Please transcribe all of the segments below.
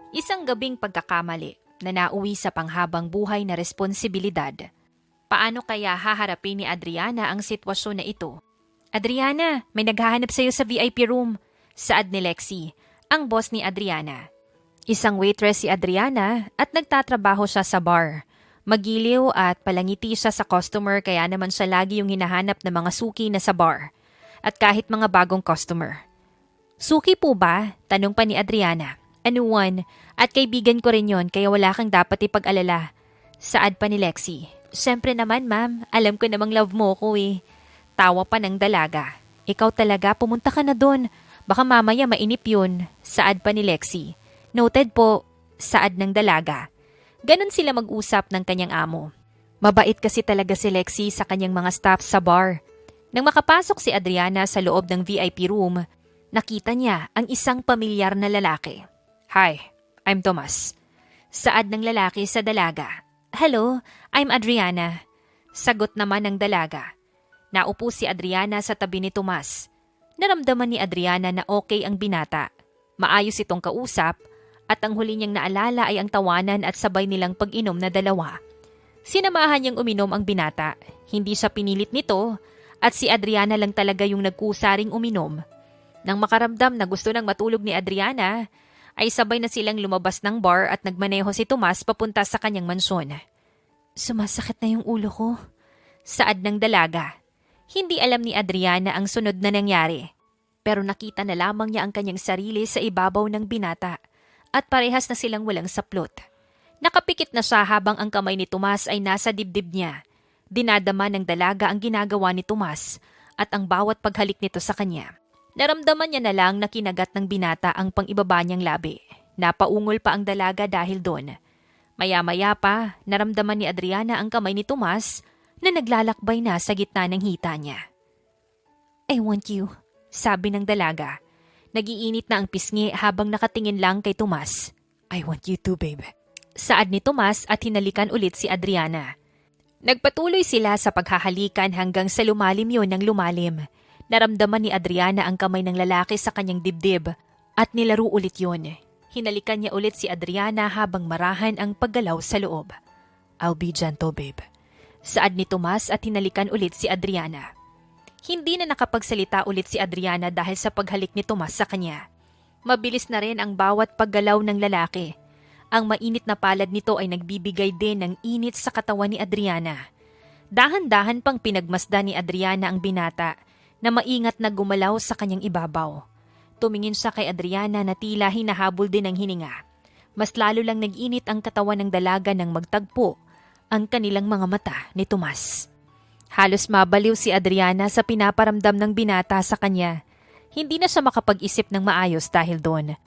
Isang gabing pagkakamali na nauwi sa panghabang buhay na responsibilidad. Paano kaya haharapin ni Adriana ang sitwasyon na ito? Adriana, may naghahanap sa'yo sa VIP room. Saad ni Lexie, ang boss ni Adriana. Isang waitress si Adriana at nagtatrabaho siya sa bar. Magiliw at palangiti siya sa customer kaya naman siya lagi yung hinahanap ng mga suki na sa bar. At kahit mga bagong customer. Suki po ba? Tanong pa ni Adriana. Anuwan, at kaibigan ko rin yon kaya wala kang dapat ipag-alala. Saad pa ni Lexie. Siyempre naman ma'am, alam ko namang love mo ko eh. Tawa pa ng dalaga. Ikaw talaga, pumunta ka na dun. Baka mamaya mainip yun. Saad pa ni Lexie. Noted po, saad ng dalaga. Ganon sila mag-usap ng kanyang amo. Mabait kasi talaga si Lexie sa kanyang mga staff sa bar. Nang makapasok si Adriana sa loob ng VIP room, nakita niya ang isang pamilyar na lalaki. Hi, I'm Tomas. Saad ng lalaki sa dalaga. Hello, I'm Adriana. Sagot naman ng dalaga. Naupo si Adriana sa tabi ni Tomas. Naramdaman ni Adriana na okay ang binata. Maayos itong kausap at ang huli niyang naalala ay ang tawanan at sabay nilang pag-inom na dalawa. Sinamahan niyang uminom ang binata. Hindi siya pinilit nito at si Adriana lang talaga yung nagkusaring uminom. Nang makaramdam na gusto nang matulog ni Adriana, ay sabay na silang lumabas ng bar at nagmaneho si Tomas papunta sa kanyang mansyon. Sumasakit na yung ulo ko. Saad ng dalaga. Hindi alam ni Adriana ang sunod na nangyari. Pero nakita na lamang niya ang kanyang sarili sa ibabaw ng binata at parehas na silang walang saplot. Nakapikit na siya habang ang kamay ni Tomas ay nasa dibdib niya. Dinadama ng dalaga ang ginagawa ni Tomas at ang bawat paghalik nito sa kanya. Naramdaman niya na lang na kinagat ng binata ang pang-ibaba niyang labi. Napaungol pa ang dalaga dahil doon. Maya-maya pa, naramdaman ni Adriana ang kamay ni Tomas na naglalakbay na sa gitna ng hita niya. I want you, sabi ng dalaga. Nagiinit na ang pisngi habang nakatingin lang kay Tomas. I want you too, babe. Saad ni Tomas at hinalikan ulit si Adriana. Nagpatuloy sila sa paghahalikan hanggang sa lumalim yon ng lumalim. Naramdaman ni Adriana ang kamay ng lalaki sa kanyang dibdib at nilaro ulit yon. Hinalikan niya ulit si Adriana habang marahan ang paggalaw sa loob. I'll be gentle, babe. Saad ni Tomas at hinalikan ulit si Adriana. Hindi na nakapagsalita ulit si Adriana dahil sa paghalik ni Tomas sa kanya. Mabilis na rin ang bawat paggalaw ng lalaki. Ang mainit na palad nito ay nagbibigay din ng init sa katawan ni Adriana. Dahan-dahan pang pinagmasdan ni Adriana ang binata na maingat na gumalaw sa kanyang ibabaw. Tumingin siya kay Adriana na tila hinahabol din ang hininga. Mas lalo lang nag-init ang katawan ng dalaga nang magtagpo ang kanilang mga mata ni Tomas. Halos mabaliw si Adriana sa pinaparamdam ng binata sa kanya. Hindi na siya makapag-isip ng maayos dahil doon.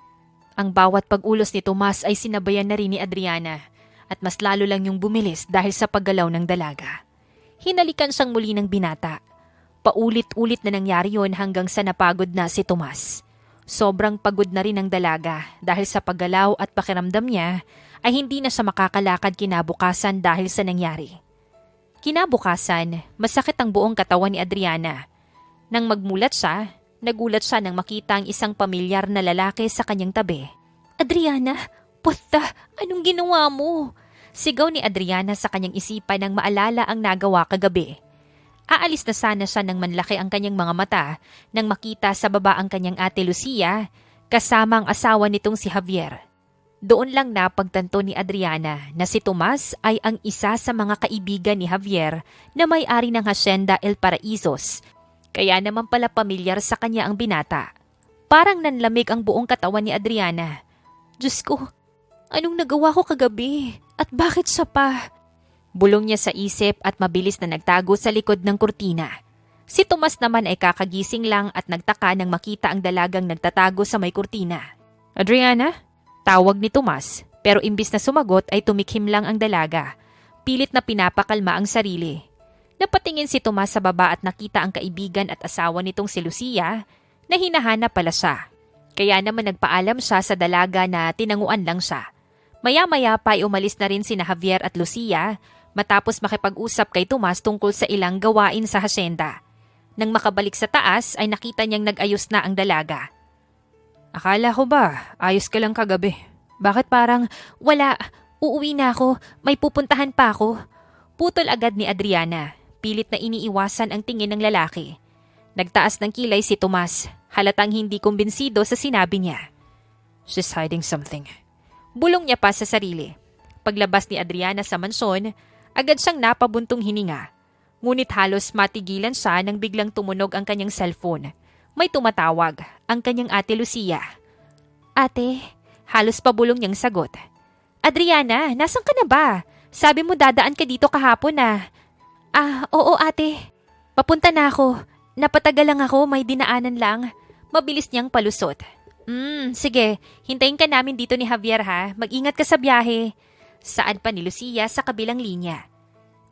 Ang bawat pag-ulos ni Tomas ay sinabayan na rin ni Adriana at mas lalo lang yung bumilis dahil sa paggalaw ng dalaga. Hinalikan siyang muli ng binata. Paulit-ulit na nangyari yon hanggang sa napagod na si Tomas. Sobrang pagod na rin ang dalaga dahil sa paggalaw at pakiramdam niya ay hindi na siya makakalakad kinabukasan dahil sa nangyari. Kinabukasan, masakit ang buong katawan ni Adriana. Nang magmulat siya, nagulat siya nang makita ang isang pamilyar na lalaki sa kanyang tabi. Adriana, puta, anong ginawa mo? Sigaw ni Adriana sa kanyang isipan nang maalala ang nagawa kagabi. Aalis na sana siya nang manlaki ang kanyang mga mata nang makita sa baba ang kanyang ate Lucia kasama ang asawa nitong si Javier. Doon lang napagtanto ni Adriana na si Tomas ay ang isa sa mga kaibigan ni Javier na may-ari ng Hacienda El Paraísos. Kaya naman pala pamilyar sa kanya ang binata. Parang nanlamig ang buong katawan ni Adriana. Diyos ko, anong nagawa ko kagabi? At bakit siya pa? Bulong niya sa isip at mabilis na nagtago sa likod ng kurtina. Si Tomas naman ay kakagising lang at nagtaka nang makita ang dalagang nagtatago sa may kurtina. Adriana? Tawag ni Tomas, pero imbis na sumagot ay tumikhim lang ang dalaga. Pilit na pinapakalma ang sarili. Napatingin si Tomas sa baba at nakita ang kaibigan at asawa nitong si Lucia na hinahanap pala siya. Kaya naman nagpaalam siya sa dalaga na tinanguan lang siya. Maya-maya pa ay umalis na rin sina Javier at Lucia matapos makipag-usap kay Tomas tungkol sa ilang gawain sa hasyenda. Nang makabalik sa taas ay nakita niyang nag-ayos na ang dalaga. Akala ko ba, ayos ka lang kagabi. Bakit parang, wala, uuwi na ako, may pupuntahan pa ako. Putol agad ni Adriana, pilit na iniiwasan ang tingin ng lalaki. Nagtaas ng kilay si Tomas, halatang hindi kumbinsido sa sinabi niya. She's hiding something. Bulong niya pa sa sarili. Paglabas ni Adriana sa mansyon, agad siyang napabuntong hininga. Ngunit halos matigilan siya nang biglang tumunog ang kanyang cellphone. May tumatawag, ang kanyang ate Lucia. Ate, halos pabulong niyang sagot. Adriana, nasan ka na ba? Sabi mo dadaan ka dito kahapon ah. Oo ate. Papunta na ako. Napatagal lang ako, may dinaanan lang. Mabilis niyang palusot. Sige, hintayin ka namin dito ni Javier ha. Mag-ingat ka sa biyahe. Saad pa ni Lucia sa kabilang linya.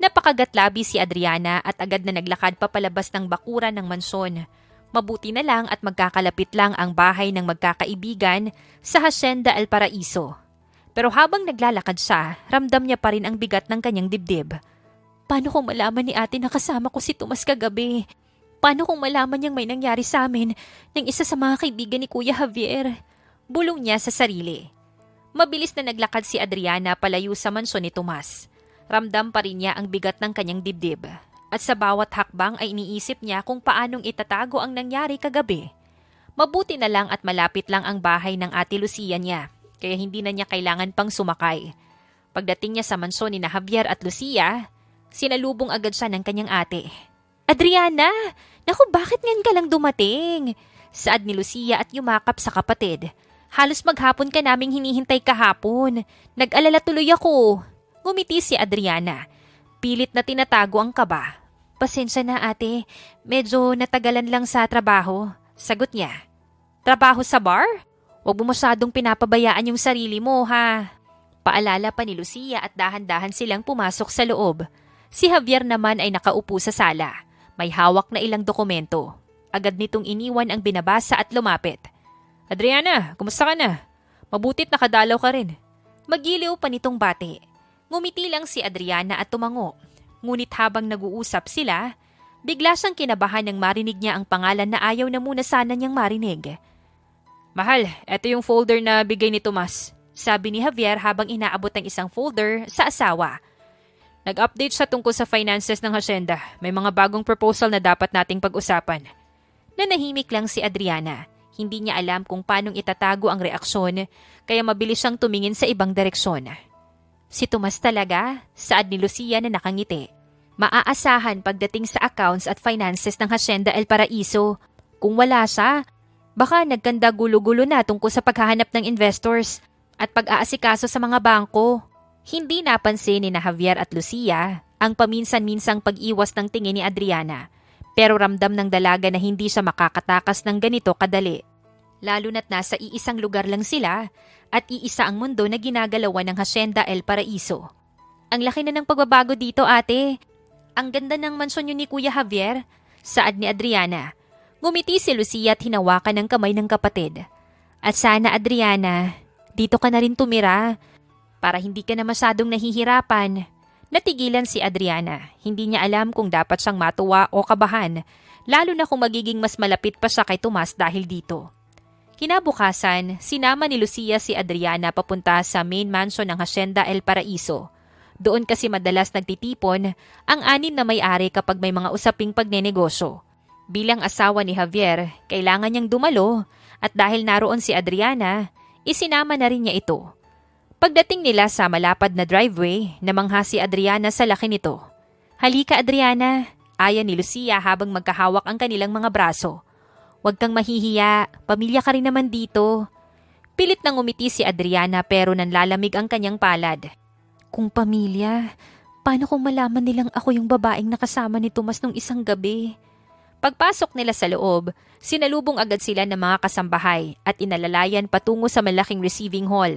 Napakagatlabi si Adriana at agad na naglakad papalabas ng bakuran ng mansyon. Mabuti na lang at magkakalapit lang ang bahay ng magkakaibigan sa Hacienda El Paraiso. Pero habang naglalakad siya, ramdam niya pa rin ang bigat ng kanyang dibdib. Paano kung malaman ni ate na kasama ko si Tomas kagabi? Paano kung malaman niyang may nangyari sa amin ng isa sa mga kaibigan ni Kuya Javier? Bulong niya sa sarili. Mabilis na naglakad si Adriana palayo sa mansyon ni Tomas. Ramdam pa rin niya ang bigat ng kanyang dibdib. At sa bawat hakbang ay iniisip niya kung paanong itatago ang nangyari kagabi. Mabuti na lang at malapit lang ang bahay ng ate Lucia niya, kaya hindi na niya kailangan pang sumakay. Pagdating niya sa mansyon ni Javier at Lucia, sinalubong agad siya ng kanyang ate. Adriana! Naku, bakit ngayon ka lang dumating? Saad ni Lucia at yumakap sa kapatid. Halos maghapon ka naming hinihintay kahapon. Nag-alala tuloy ako. Ngumiti si Adriana. Pilit na tinatago ang kaba. Pasensya na ate, medyo natagalan lang sa trabaho. Sagot niya. Trabaho sa bar? Huwag mo masyadong pinapabayaan yung sarili mo ha. Paalala pa ni Lucia at dahan-dahan silang pumasok sa loob. Si Javier naman ay nakaupo sa sala. May hawak na ilang dokumento. Agad nitong iniwan ang binabasa at lumapit. Adriana, kumusta ka na? Mabutit nakadalaw ka rin. Magiliw pa nitong bati. Ngumiti lang si Adriana at tumango. Ngunit habang nag-uusap sila, bigla siyang kinabahan nang marinig niya ang pangalan na ayaw na muna sana niyang marinig. Mahal, eto yung folder na bigay ni Tomas. Sabi ni Javier habang inaabot ang isang folder sa asawa. Nag-update siya tungkol sa finances ng hacienda. May mga bagong proposal na dapat nating pag-usapan. Nanahimik lang si Adriana. Hindi niya alam kung paanong itatago ang reaksyon, kaya mabilis siyang tumingin sa ibang direksyon. Si Tomas talaga? Saad ni Lucia na nakangiti. Maaasahan pagdating sa accounts at finances ng Hacienda El Paraiso. Kung wala siya, baka nagkanda gulo-gulo na tungkol sa paghahanap ng investors at pag-aasikaso sa mga bangko. Hindi napansin ni Javier at Lucia ang paminsan-minsang pag-iwas ng tingin ni Adriana, pero ramdam ng dalaga na hindi siya makakatakas ng ganito kadali. Lalo na't nasa iisang lugar lang sila at iisa ang mundo na ginagalawan ng Hacienda El Paraiso. Ang laki na ng pagbabago dito ate. Ang ganda ng mansyon yun ni Kuya Javier, saad ni Adriana. Ngumiti si Lucia at hinawakan ng kamay ng kapatid. At sana Adriana, dito ka na rin tumira. Para hindi ka na masyadong nahihirapan. Natigilan si Adriana. Hindi niya alam kung dapat siyang matuwa o kabahan, lalo na kung magiging mas malapit pa siya kay Tomas dahil dito. Kinabukasan, sinama ni Lucia si Adriana papunta sa main mansion ng Hacienda El Paraiso. Doon kasi madalas nagtitipon ang anim na may-ari kapag may mga usaping pagnenegosyo. Bilang asawa ni Javier, kailangan niyang dumalo at dahil naroon si Adriana, isinama na rin niya ito. Pagdating nila sa malapad na driveway, namangha si Adriana sa laki nito. Halika Adriana, aya ni Lucia habang magkahawak ang kanilang mga braso. Huwag kang mahihiya, pamilya ka rin naman dito. Pilit nang umiti si Adriana pero nanlalamig ang kanyang palad. Kung pamilya, paano kung malaman nilang ako yung babaeng nakasama ni Tomas nung isang gabi? Pagpasok nila sa loob, sinalubong agad sila ng mga kasambahay at inalalayan patungo sa malaking receiving hall.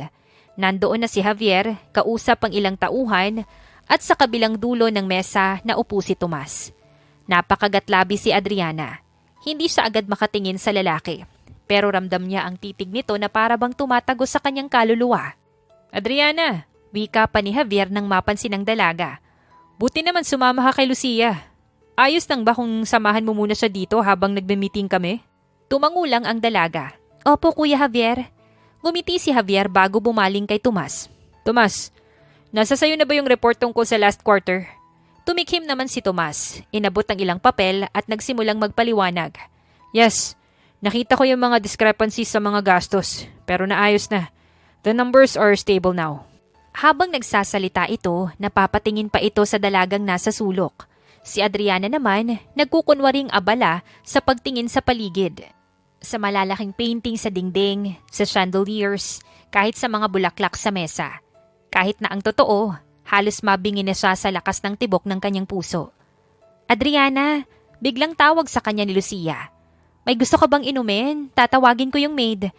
Nandoon na si Javier, kausap ang ilang tauhan at sa kabilang dulo ng mesa naupo si Tomas. Napakagatlabi si Adriana. Hindi siya agad makatingin sa lalaki, pero ramdam niya ang titig nito na para bang tumatago sa kanyang kaluluwa. Adriana, wika pa ni Javier nang mapansin ng dalaga. Buti naman sumama ka kay Lucia. Ayos lang ba kung samahan mo muna siya dito habang nagme-meeting kami? Tumangulang ang dalaga. Opo Kuya Javier. Ngumiti si Javier bago bumaling kay Tomas. Tomas, nasa sayo na ba yung report tungkol sa last quarter? Tumikhim naman si Tomas, inabot ng ilang papel at nagsimulang magpaliwanag. Yes, nakita ko yung mga discrepancies sa mga gastos, pero naayos na. The numbers are stable now. Habang nagsasalita ito, napapatingin pa ito sa dalagang nasa sulok. Si Adriana naman, nagkukunwaring abala sa pagtingin sa paligid. Sa malalaking painting sa dingding, sa chandeliers, kahit sa mga bulaklak sa mesa. Kahit na ang totoo, halos mabingin na siya sa lakas ng tibok ng kanyang puso. Adriana, biglang tawag sa kanya ni Lucia. May gusto ka bang inumin? Tatawagin ko yung maid.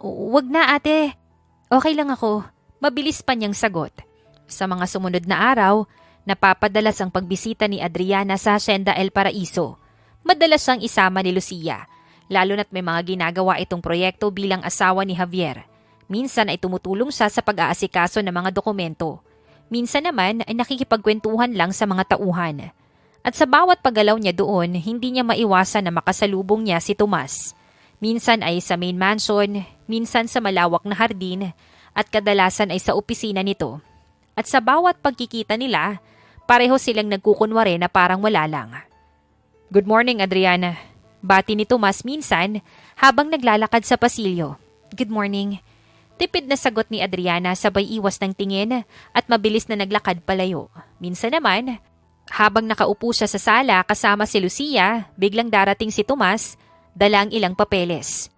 Wag na ate. Okay lang ako. Mabilis pa niyang sagot. Sa mga sumunod na araw, napapadalas ang pagbisita ni Adriana sa Hacienda El Paraiso. Madalas siyang isama ni Lucia, lalo na't may mga ginagawa itong proyekto bilang asawa ni Javier. Minsan ay tumutulong siya sa pag-aasikaso ng mga dokumento. Minsan naman ay nakikipagkwentuhan lang sa mga tauhan. At sa bawat paggalaw niya doon, hindi niya maiwasan na makasalubong niya si Tomas. Minsan ay sa main mansion, minsan sa malawak na hardin, at kadalasan ay sa opisina nito. At sa bawat pagkikita nila, pareho silang nagkukunwari na parang wala lang. Good morning, Adriana. Bati ni Tomas minsan habang naglalakad sa pasilyo. Good morning. Tipid na sagot ni Adriana sabay iwas ng tingin at mabilis na naglakad palayo. Minsan naman, habang nakaupo siya sa sala kasama si Lucia, biglang darating si Tomas, dala ang ilang papeles.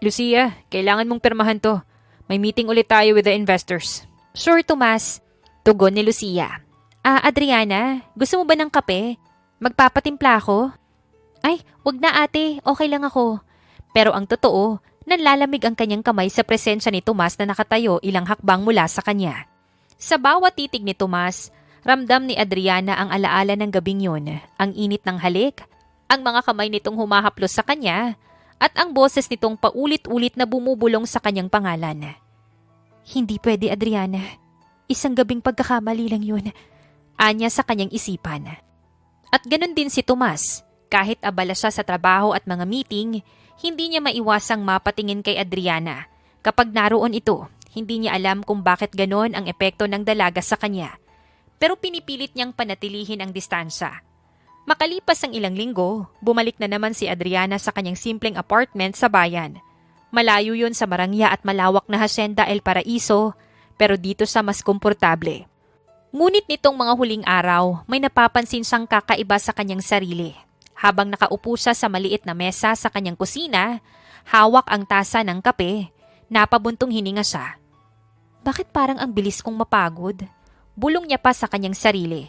Lucia, kailangan mong pirmahan to. May meeting ulit tayo with the investors. Sure, Tomas. Tugon ni Lucia. Adriana, gusto mo ba ng kape? Magpapatimpla ako? Ay, wag na ate. Okay lang ako. Pero ang totoo, nanlalamig ang kanyang kamay sa presensya ni Tomas na nakatayo ilang hakbang mula sa kanya. Sa bawat titig ni Tomas, ramdam ni Adriana ang alaala ng gabing yun, ang init ng halik, ang mga kamay nitong humahaplos sa kanya, at ang boses nitong paulit-ulit na bumubulong sa kanyang pangalan. Hindi pwede, Adriana. Isang gabing pagkakamali lang yun. Anya sa kanyang isipan. At ganun din si Tomas. Kahit abala siya sa trabaho at mga meeting, hindi niya maiwasang mapatingin kay Adriana. Kapag naroon ito, hindi niya alam kung bakit ganon ang epekto ng dalaga sa kanya. Pero pinipilit niyang panatilihin ang distansya. Makalipas ang ilang linggo, bumalik na naman si Adriana sa kanyang simpleng apartment sa bayan. Malayo yun sa marangya at malawak na Hacienda El Paraiso, pero dito sa mas komportable. Ngunit nitong mga huling araw, may napapansin siyang kakaiba sa kanyang sarili. Habang nakaupo siya sa maliit na mesa sa kanyang kusina, hawak ang tasa ng kape, napabuntong hininga siya. Bakit parang ang bilis kong mapagod? Bulong niya pa sa kanyang sarili.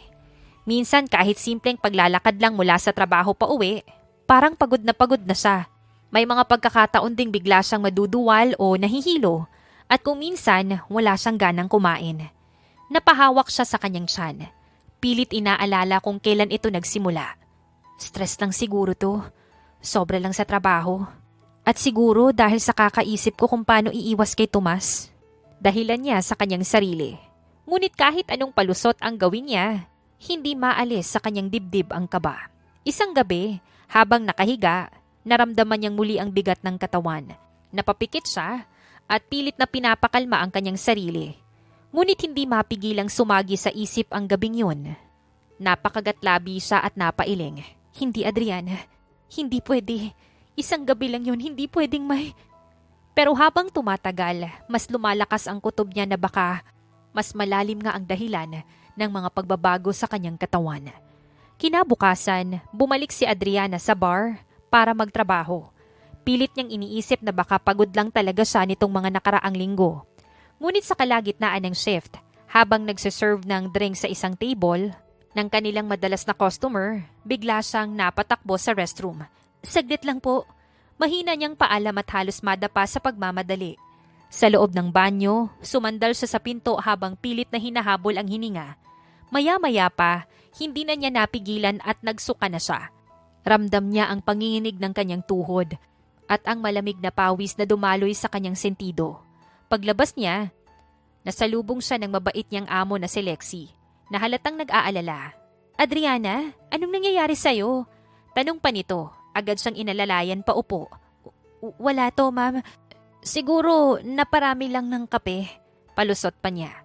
Minsan kahit simpleng paglalakad lang mula sa trabaho pa uwi, parang pagod na siya. May mga pagkakataon ding bigla siyang maduduwal o nahihilo at kung minsan wala siyang ganang kumain. Napahawak siya sa kanyang tiyan. Pilit inaalala kung kailan ito nagsimula. Stress lang siguro to. Sobra lang sa trabaho. At siguro dahil sa kakaisip ko kung paano iiwas kay Tomas. Dahilan niya sa kanyang sarili. Ngunit kahit anong palusot ang gawin niya, hindi maalis sa kanyang dibdib ang kaba. Isang gabi, habang nakahiga, naramdaman niyang muli ang bigat ng katawan. Napapikit siya at pilit na pinapakalma ang kanyang sarili. Ngunit hindi mapigilang sumagi sa isip ang gabing yun. Napakagatlabi siya at napailing. Hindi, Adriana. Hindi pwede. Isang gabi lang yun, hindi pwedeng may... Pero habang tumatagal, mas lumalakas ang kutob niya na baka mas malalim nga ang dahilan ng mga pagbabago sa kanyang katawan. Kinabukasan, bumalik si Adriana sa bar para magtrabaho. Pilit niyang iniisip na baka pagod lang talaga siya nitong mga nakaraang linggo. Ngunit sa kalagitnaan ng shift, habang nagsiserve ng drink sa isang table, ng kanilang madalas na customer, bigla siyang napatakbo sa restroom. Saglit lang po. Mahina niyang paalam at halos madapa sa pagmamadali. Sa loob ng banyo, sumandal siya sa pinto habang pilit na hinahabol ang hininga. Maya-maya pa, hindi na niya napigilan at nagsuka na siya. Ramdam niya ang panginginig ng kanyang tuhod at ang malamig na pawis na dumaloy sa kanyang sentido. Paglabas niya, nasalubong siya ng mabait niyang amo na si Lexi, na halatang nag-aalala. Adriana, anong nangyayari sa'yo? Tanong pa nito, agad siyang inalalayan pa upo. Wala to, ma'am. Siguro naparami lang ng kape, palusot pa niya.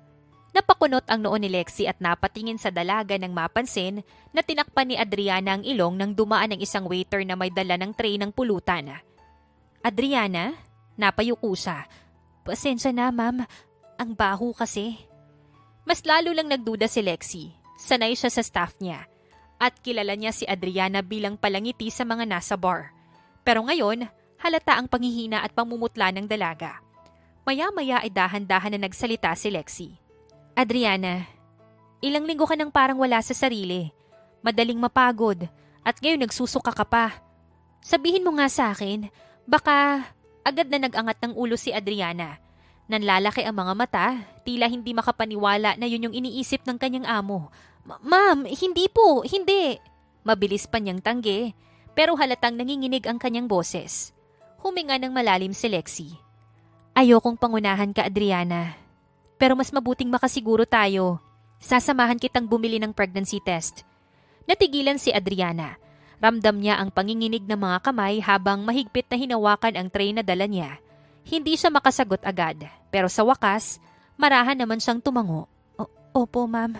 Napakunot ang noo ni Lexie at napatingin sa dalaga nang mapansin na tinakpan ni Adriana ang ilong nang dumaan ang isang waiter na may dala ng tray ng pulutan. Adriana? Napayuko siya. Pasensya na, ma'am. Ang baho kasi. Mas lalo lang nagduda si Lexie. Sanay siya sa staff niya. At kilala niya si Adriana bilang palangiti sa mga nasa bar. Pero ngayon, halata ang panghihina at pamumutla ng dalaga. Maya-maya ay dahan-dahan na nagsalita si Lexie. Adriana, ilang linggo ka nang parang wala sa sarili. Madaling mapagod at ngayon nagsusuka ka pa. Sabihin mo nga sa akin, baka agad na nag-angat ng ulo si Adriana. Nanlalaki ang mga mata, tila hindi makapaniwala na yun yung iniisip ng kanyang amo. Ma'am, hindi po, hindi. Mabilis pa niyang tanggi, pero halatang nanginginig ang kanyang boses. Huminga ng malalim si Lexie. Ayokong pangunahan ka, Adriana. Pero mas mabuting makasiguro tayo. Sasamahan kitang bumili ng pregnancy test. Natigilan si Adriana. Ramdam niya ang panginginig ng mga kamay habang mahigpit na hinawakan ang tray na dala niya. Hindi siya makasagot agad, pero sa wakas, marahan naman siyang tumango. Opo, ma'am.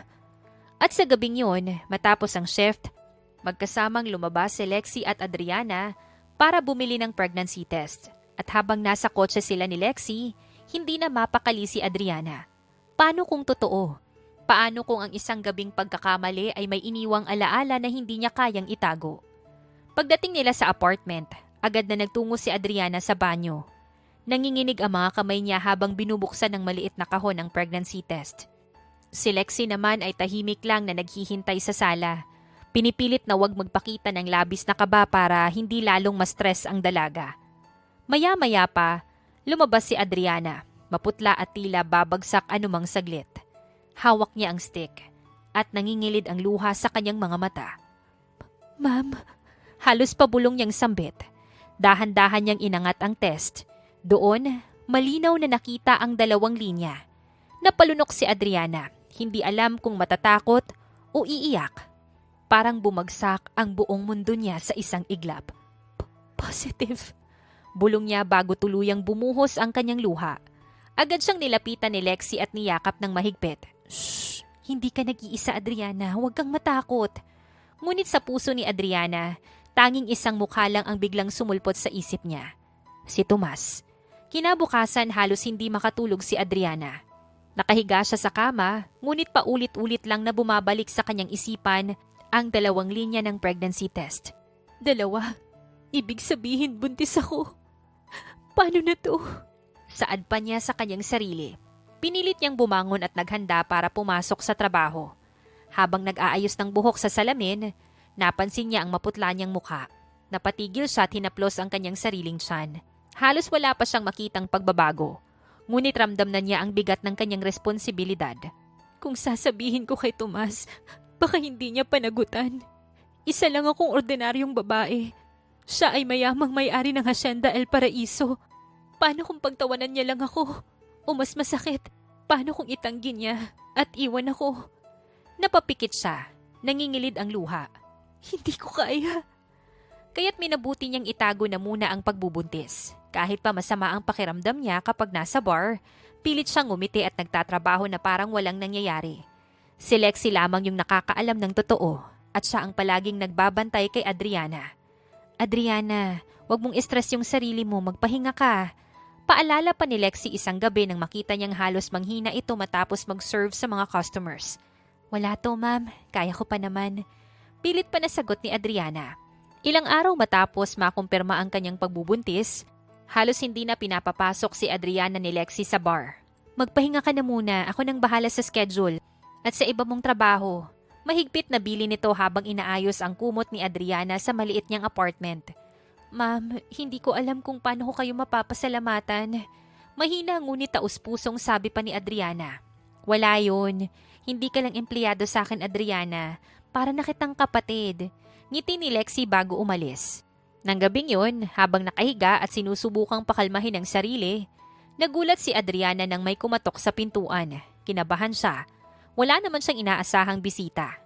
At sa gabing yun, matapos ang shift, magkasamang lumabas si Lexie at Adriana para bumili ng pregnancy test. At habang nasa kotse sila ni Lexie, hindi na mapakali si Adriana. Paano kung totoo? Paano kung ang isang gabing pagkakamali ay may iniwang alaala na hindi niya kayang itago? Pagdating nila sa apartment, agad na nagtungo si Adriana sa banyo. Nanginginig ang mga kamay niya habang binubuksan ng maliit na kahon ng pregnancy test. Si Lexie naman ay tahimik lang na naghihintay sa sala. Pinipilit na huwag magpakita ng labis na kaba para hindi lalong ma-stress ang dalaga. Maya-maya pa, lumabas si Adriana. Maputla at tila babagsak anumang saglit. Hawak niya ang stick at nangingilid ang luha sa kanyang mga mata. Ma'am, halos pabulong niyang sambit. Dahan-dahan niyang inangat ang test. Doon, malinaw na nakita ang 2 linya. Napalunok si Adriana, hindi alam kung matatakot o iiyak. Parang bumagsak ang buong mundo niya sa isang iglap. Positive. Bulong niya bago tuluyang bumuhos ang kanyang luha. Agad siyang nilapitan ni Lexie at niyakap ng mahigpit. Shh! Hindi ka nag-iisa, Adriana. Huwag kang matakot. Ngunit sa puso ni Adriana, tanging isang mukha lang ang biglang sumulpot sa isip niya. Si Tomas. Kinabukasan halos hindi makatulog si Adriana. Nakahiga siya sa kama, ngunit paulit-ulit lang na bumabalik sa kanyang isipan ang 2 linya ng pregnancy test. 2? Ibig sabihin buntis ako. Paano na to? Saad pa niya sa kanyang sarili. Pinilit niyang bumangon at naghanda para pumasok sa trabaho. Habang nag-aayos ng buhok sa salamin, napansin niya ang maputla niyang mukha. Napatigil siya at hinaplos ang kanyang sariling tiyan. Halos wala pa siyang makitang pagbabago. Ngunit ramdam na niya ang bigat ng kanyang responsibilidad. Kung sasabihin ko kay Tomas, baka hindi niya panagutan. Isa lang akong ordinaryong babae. Siya ay mayamang may-ari ng Hacienda El Paraiso. Paano kung pagtawanan niya lang ako? O mas masakit, paano kung itanggi niya at iwan ako? Napapikit siya. Nangingilid ang luha. Hindi ko kaya. Kaya't minabuti niyang itago na muna ang pagbubuntis. Kahit pa masama ang pakiramdam niya kapag nasa bar, pilit siyang ngumiti at nagtatrabaho na parang walang nangyayari. Si Lexie lamang yung nakakaalam ng totoo at siya ang palaging nagbabantay kay Adriana. Adriana, wag mong stress yung sarili mo, magpahinga ka. Paalala pa ni Lexie isang gabi nang makita niyang halos manghina ito matapos mag-serve sa mga customers. Wala to, ma'am. Kaya ko pa naman. Pilit pa nasagot ni Adriana. Ilang araw matapos makumpirma ang kanyang pagbubuntis, halos hindi na pinapapasok si Adriana ni Lexie sa bar. Magpahinga ka na muna, ako nang bahala sa schedule at sa iba mong trabaho. Mahigpit na bili nito habang inaayos ang kumot ni Adriana sa maliit niyang apartment. Ma'am, hindi ko alam kung paano ko kayo mapapasalamatan. Mahina ngunit taus-pusong sabi pa ni Adriana. Wala yun. Hindi ka lang empleyado sa akin, Adriana. Para na kitang kapatid. Ngiti ni Lexie bago umalis. Nang gabing yun, habang nakahiga at sinusubukang pakalmahin ang sarili, nagulat si Adriana nang may kumatok sa pintuan. Kinabahan siya. Wala naman siyang inaasahang bisita.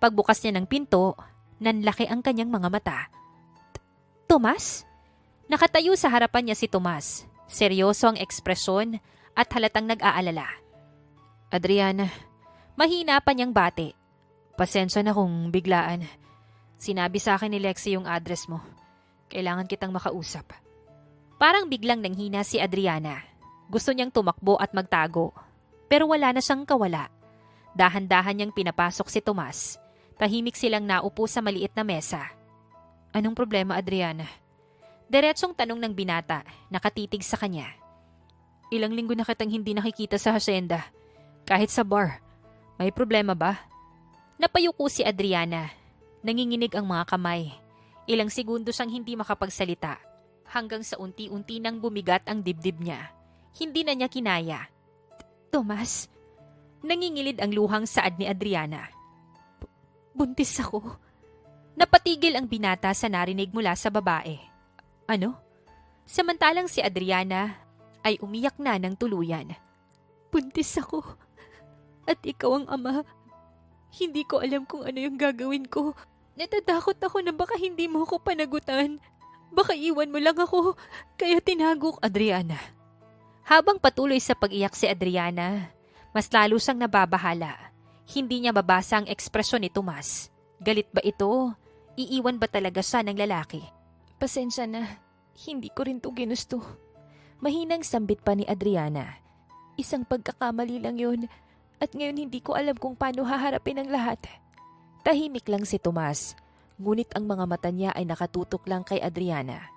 Pagbukas niya ng pinto, nanlaki ang kanyang mga mata. Tomas? Nakatayo sa harapan niya si Tomas. Seryoso ang ekspresyon at halatang nag-aalala. Adriana, mahina pa niyang bati. Pasensya na kung biglaan. Sinabi sa akin ni Lexie yung address mo. Kailangan kitang makausap. Parang biglang nanghina si Adriana. Gusto niyang tumakbo at magtago. Pero wala na siyang kawala. Dahan-dahan niyang pinapasok si Tomas. Tahimik silang naupo sa maliit na mesa. Anong problema, Adriana? Diretsong tanong ng binata, nakatitig sa kanya. Ilang linggo na kitang hindi nakikita sa hasyenda. Kahit sa bar. May problema ba? Napayuko si Adriana. Nanginginig ang mga kamay. Ilang segundo siyang hindi makapagsalita. Hanggang sa unti-unti nang bumigat ang dibdib niya. Hindi na niya kinaya. Tomas, nangingilid ang luhang saad ni Adriana. Buntis ako. Napatigil ang binata sa narinig mula sa babae. Ano? Samantalang si Adriana ay umiyak na ng tuluyan. Buntis ako. At ikaw ang ama. Hindi ko alam kung ano yung gagawin ko. Natatakot ako na baka hindi mo ako panagutan. Baka iwan mo lang ako, kaya tinago ko, Adriana. Habang patuloy sa pag-iyak si Adriana, mas lalo siyang nababahala. Hindi niya mabasa ang ekspresyon ni Tomas. Galit ba ito? Iiwan ba talaga siya ng lalaki? Pasensya na, hindi ko rin to ginusto. Mahinang sambit pa ni Adriana. Isang pagkakamali lang yun, at ngayon hindi ko alam kung paano haharapin ang lahat. Tahimik lang si Tomas. Ngunit ang mga mata niya ay nakatutok lang kay Adriana.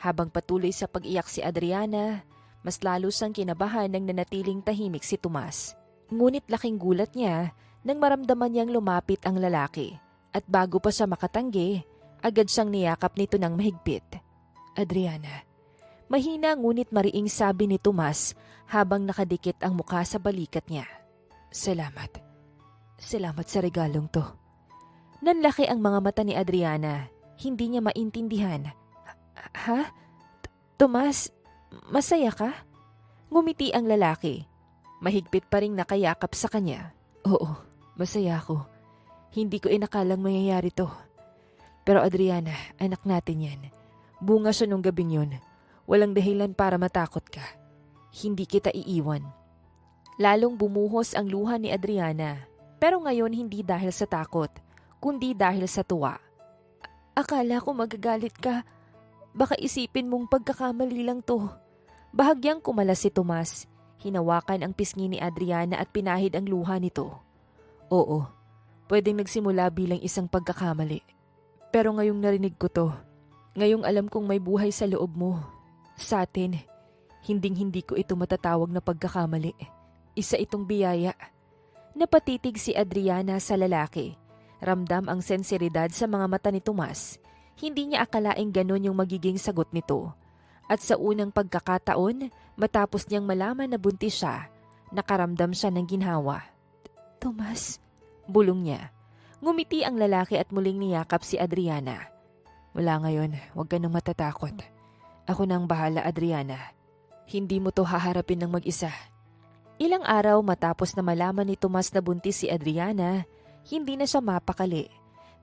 Habang patuloy sa pag-iyak si Adriana, mas lalo siyang kinabahan nang nanatiling tahimik si Tomas. Ngunit laking gulat niya nang maramdaman niyang lumapit ang lalaki. At bago pa siya makatanggi, agad siyang niyakap nito ng mahigpit. Adriana. Mahina ngunit mariing sabi ni Tomas habang nakadikit ang mukha sa balikat niya. Salamat. Salamat sa regalong to. Nanlaki ang mga mata ni Adriana. Hindi niya maintindihan. Ha? Tomas, masaya ka? Ngumiti ang lalaki. Mahigpit pa ring nakayakap sa kanya. Oo, masaya ako. Hindi ko inakalang mangyayari to. Pero Adriana, anak natin yan. Bunga siya nung gabing yun. Walang dahilan para matakot ka. Hindi kita iiwan. Lalong bumuhos ang luha ni Adriana. Pero ngayon hindi dahil sa takot, kundi dahil sa tuwa. Akala ko magagalit ka. Baka isipin mong pagkakamali lang to. Bahagyang kumala si Tomas. Hinawakan ang pisngi ni Adriana at pinahid ang luha nito. Oo, pwedeng nagsimula bilang isang pagkakamali. Pero ngayong narinig ko to, ngayong alam kong may buhay sa loob mo. Sa atin, hinding-hindi ko ito matatawag na pagkakamali. Isa itong biyaya. Napatitig si Adriana sa lalaki. Ramdam ang sensiridad sa mga mata ni Tomas. Hindi niya akalaing ganon yung magiging sagot nito. At sa unang pagkakataon, matapos niyang malaman na buntis siya, nakaramdam siya ng ginhawa. Tomas, bulong niya. Ngumiti ang lalaki at muling niyakap si Adriana. Mula ngayon, huwag ka nang matatakot. Ako nang bahala, Adriana. Hindi mo to haharapin ng mag-isa. Ilang araw matapos na malaman ni Tomas na buntis si Adriana, hindi na siya mapakali.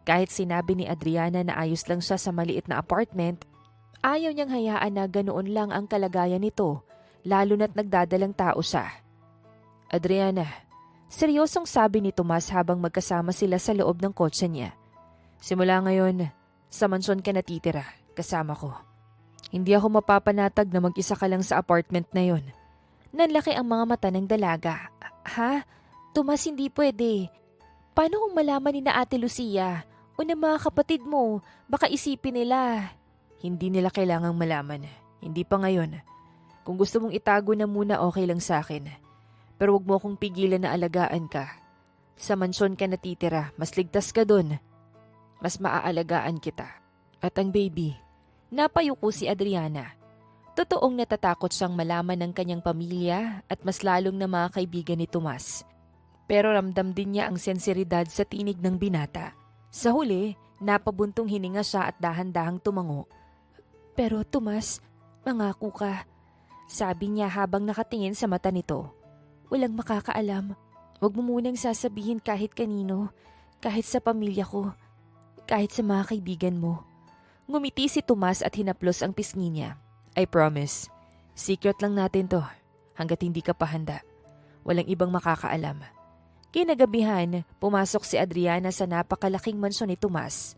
Kahit sinabi ni Adriana na ayos lang siya sa maliit na apartment, ayaw niyang hayaan na ganoon lang ang kalagayan nito, lalo na't nagdadalang tao siya. Adriana, seryosong sabi ni Tomas habang magkasama sila sa loob ng kotse niya. Simula ngayon, sa mansyon ka natitira, kasama ko. Hindi ako mapapanatag na mag-isa ka lang sa apartment na yon. Nanlaki ang mga mata ng dalaga. Ha? Tomas, hindi pwede. Paano kung malaman ni na Ate Lucia o ng mga kapatid mo? Baka isipin nila. Hindi nila kailangang malaman. Hindi pa ngayon. Kung gusto mong itago na muna, okay lang sa akin. Pero wag mo akong pigilan na alagaan ka. Sa mansyon ka natitira, mas ligtas ka dun. Mas maaalagaan kita. At ang baby, napayuko si Adriana. Totoong natatakot siyang malaman ng kanyang pamilya at mas lalong na mga kaibigan ni Tomas. Pero ramdam din niya ang sensiridad sa tinig ng binata. Sa huli, napabuntong hininga siya at dahan-dahang tumango. Pero Tomas, mangako ka. Sabi niya habang nakatingin sa mata nito. Walang makakaalam. Huwag mo munang sasabihin kahit kanino, kahit sa pamilya ko, kahit sa mga kaibigan mo. Ngumiti si Tomas at hinaplos ang pisngi niya. I promise, Secret lang natin to, hanggat hindi ka pa handa. Walang ibang makakaalam. Kinagabihan, pumasok si Adriana sa napakalaking mansyon ni Tomas.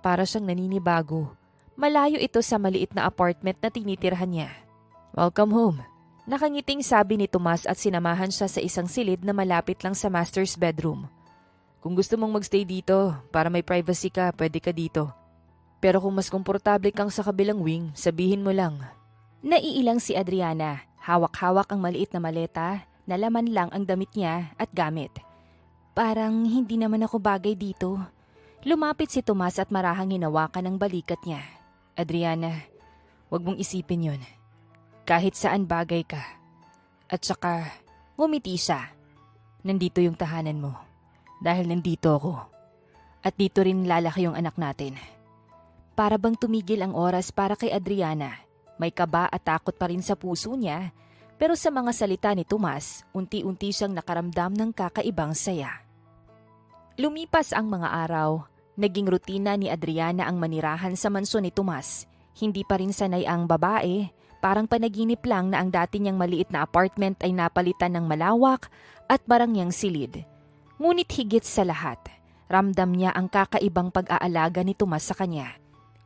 Para siyang naninibago. Malayo ito sa maliit na apartment na tinitirhan niya. Welcome home. Nakangiting sabi ni Tomas at sinamahan siya sa isang silid na malapit lang sa master's bedroom. Kung gusto mong magstay dito, para may privacy ka, pwede ka dito. Pero kung mas komportable kang sa kabilang wing, sabihin mo lang. Naiilang si Adriana. Hawak-hawak ang maliit na maleta, na laman lang ang damit niya at gamit. Parang hindi naman ako bagay dito. Lumapit si Tomas at marahang hinawakan ang balikat niya. Adriana, wag mong isipin yun. Kahit saan bagay ka. At saka, ngumiti siya. Nandito yung tahanan mo. Dahil nandito ako. At dito rin lalaki yung anak natin. Para bang tumigil ang oras para kay Adriana. May kaba at takot pa rin sa puso niya, pero sa mga salita ni Tomas, unti-unti siyang nakaramdam ng kakaibang saya. Lumipas ang mga araw, naging rutina ni Adriana ang manirahan sa mansyon ni Tomas. Hindi pa rin sanay ang babae, parang panaginip lang na ang dati niyang maliit na apartment ay napalitan ng malawak at barangyang silid. Ngunit higit sa lahat, ramdam niya ang kakaibang pag-aalaga ni Tomas sa kanya.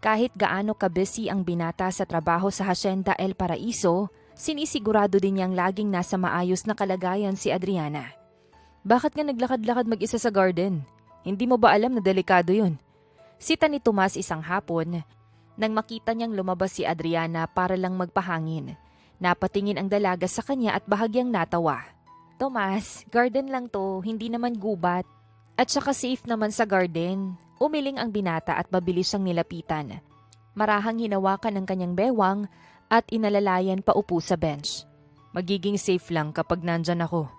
Kahit gaano ka-busy ang binata sa trabaho sa Hacienda El Paraiso, sinisigurado din niyang laging nasa maayos na kalagayan si Adriana. Bakit nga naglakad-lakad mag-isa sa garden? Hindi mo ba alam na delikado yun? Sita ni Tomas isang hapon, nang makita niyang lumabas si Adriana para lang magpahangin. Napatingin ang dalaga sa kanya at bahagyang natawa. Tomas, garden lang to, hindi naman gubat. At saka safe naman sa garden. Umiling ang binata at mabilis siyang nilapitan. Marahang hinawakan ang kanyang bewang at inalalayan pa upo sa bench. Magiging safe lang kapag nandyan ako.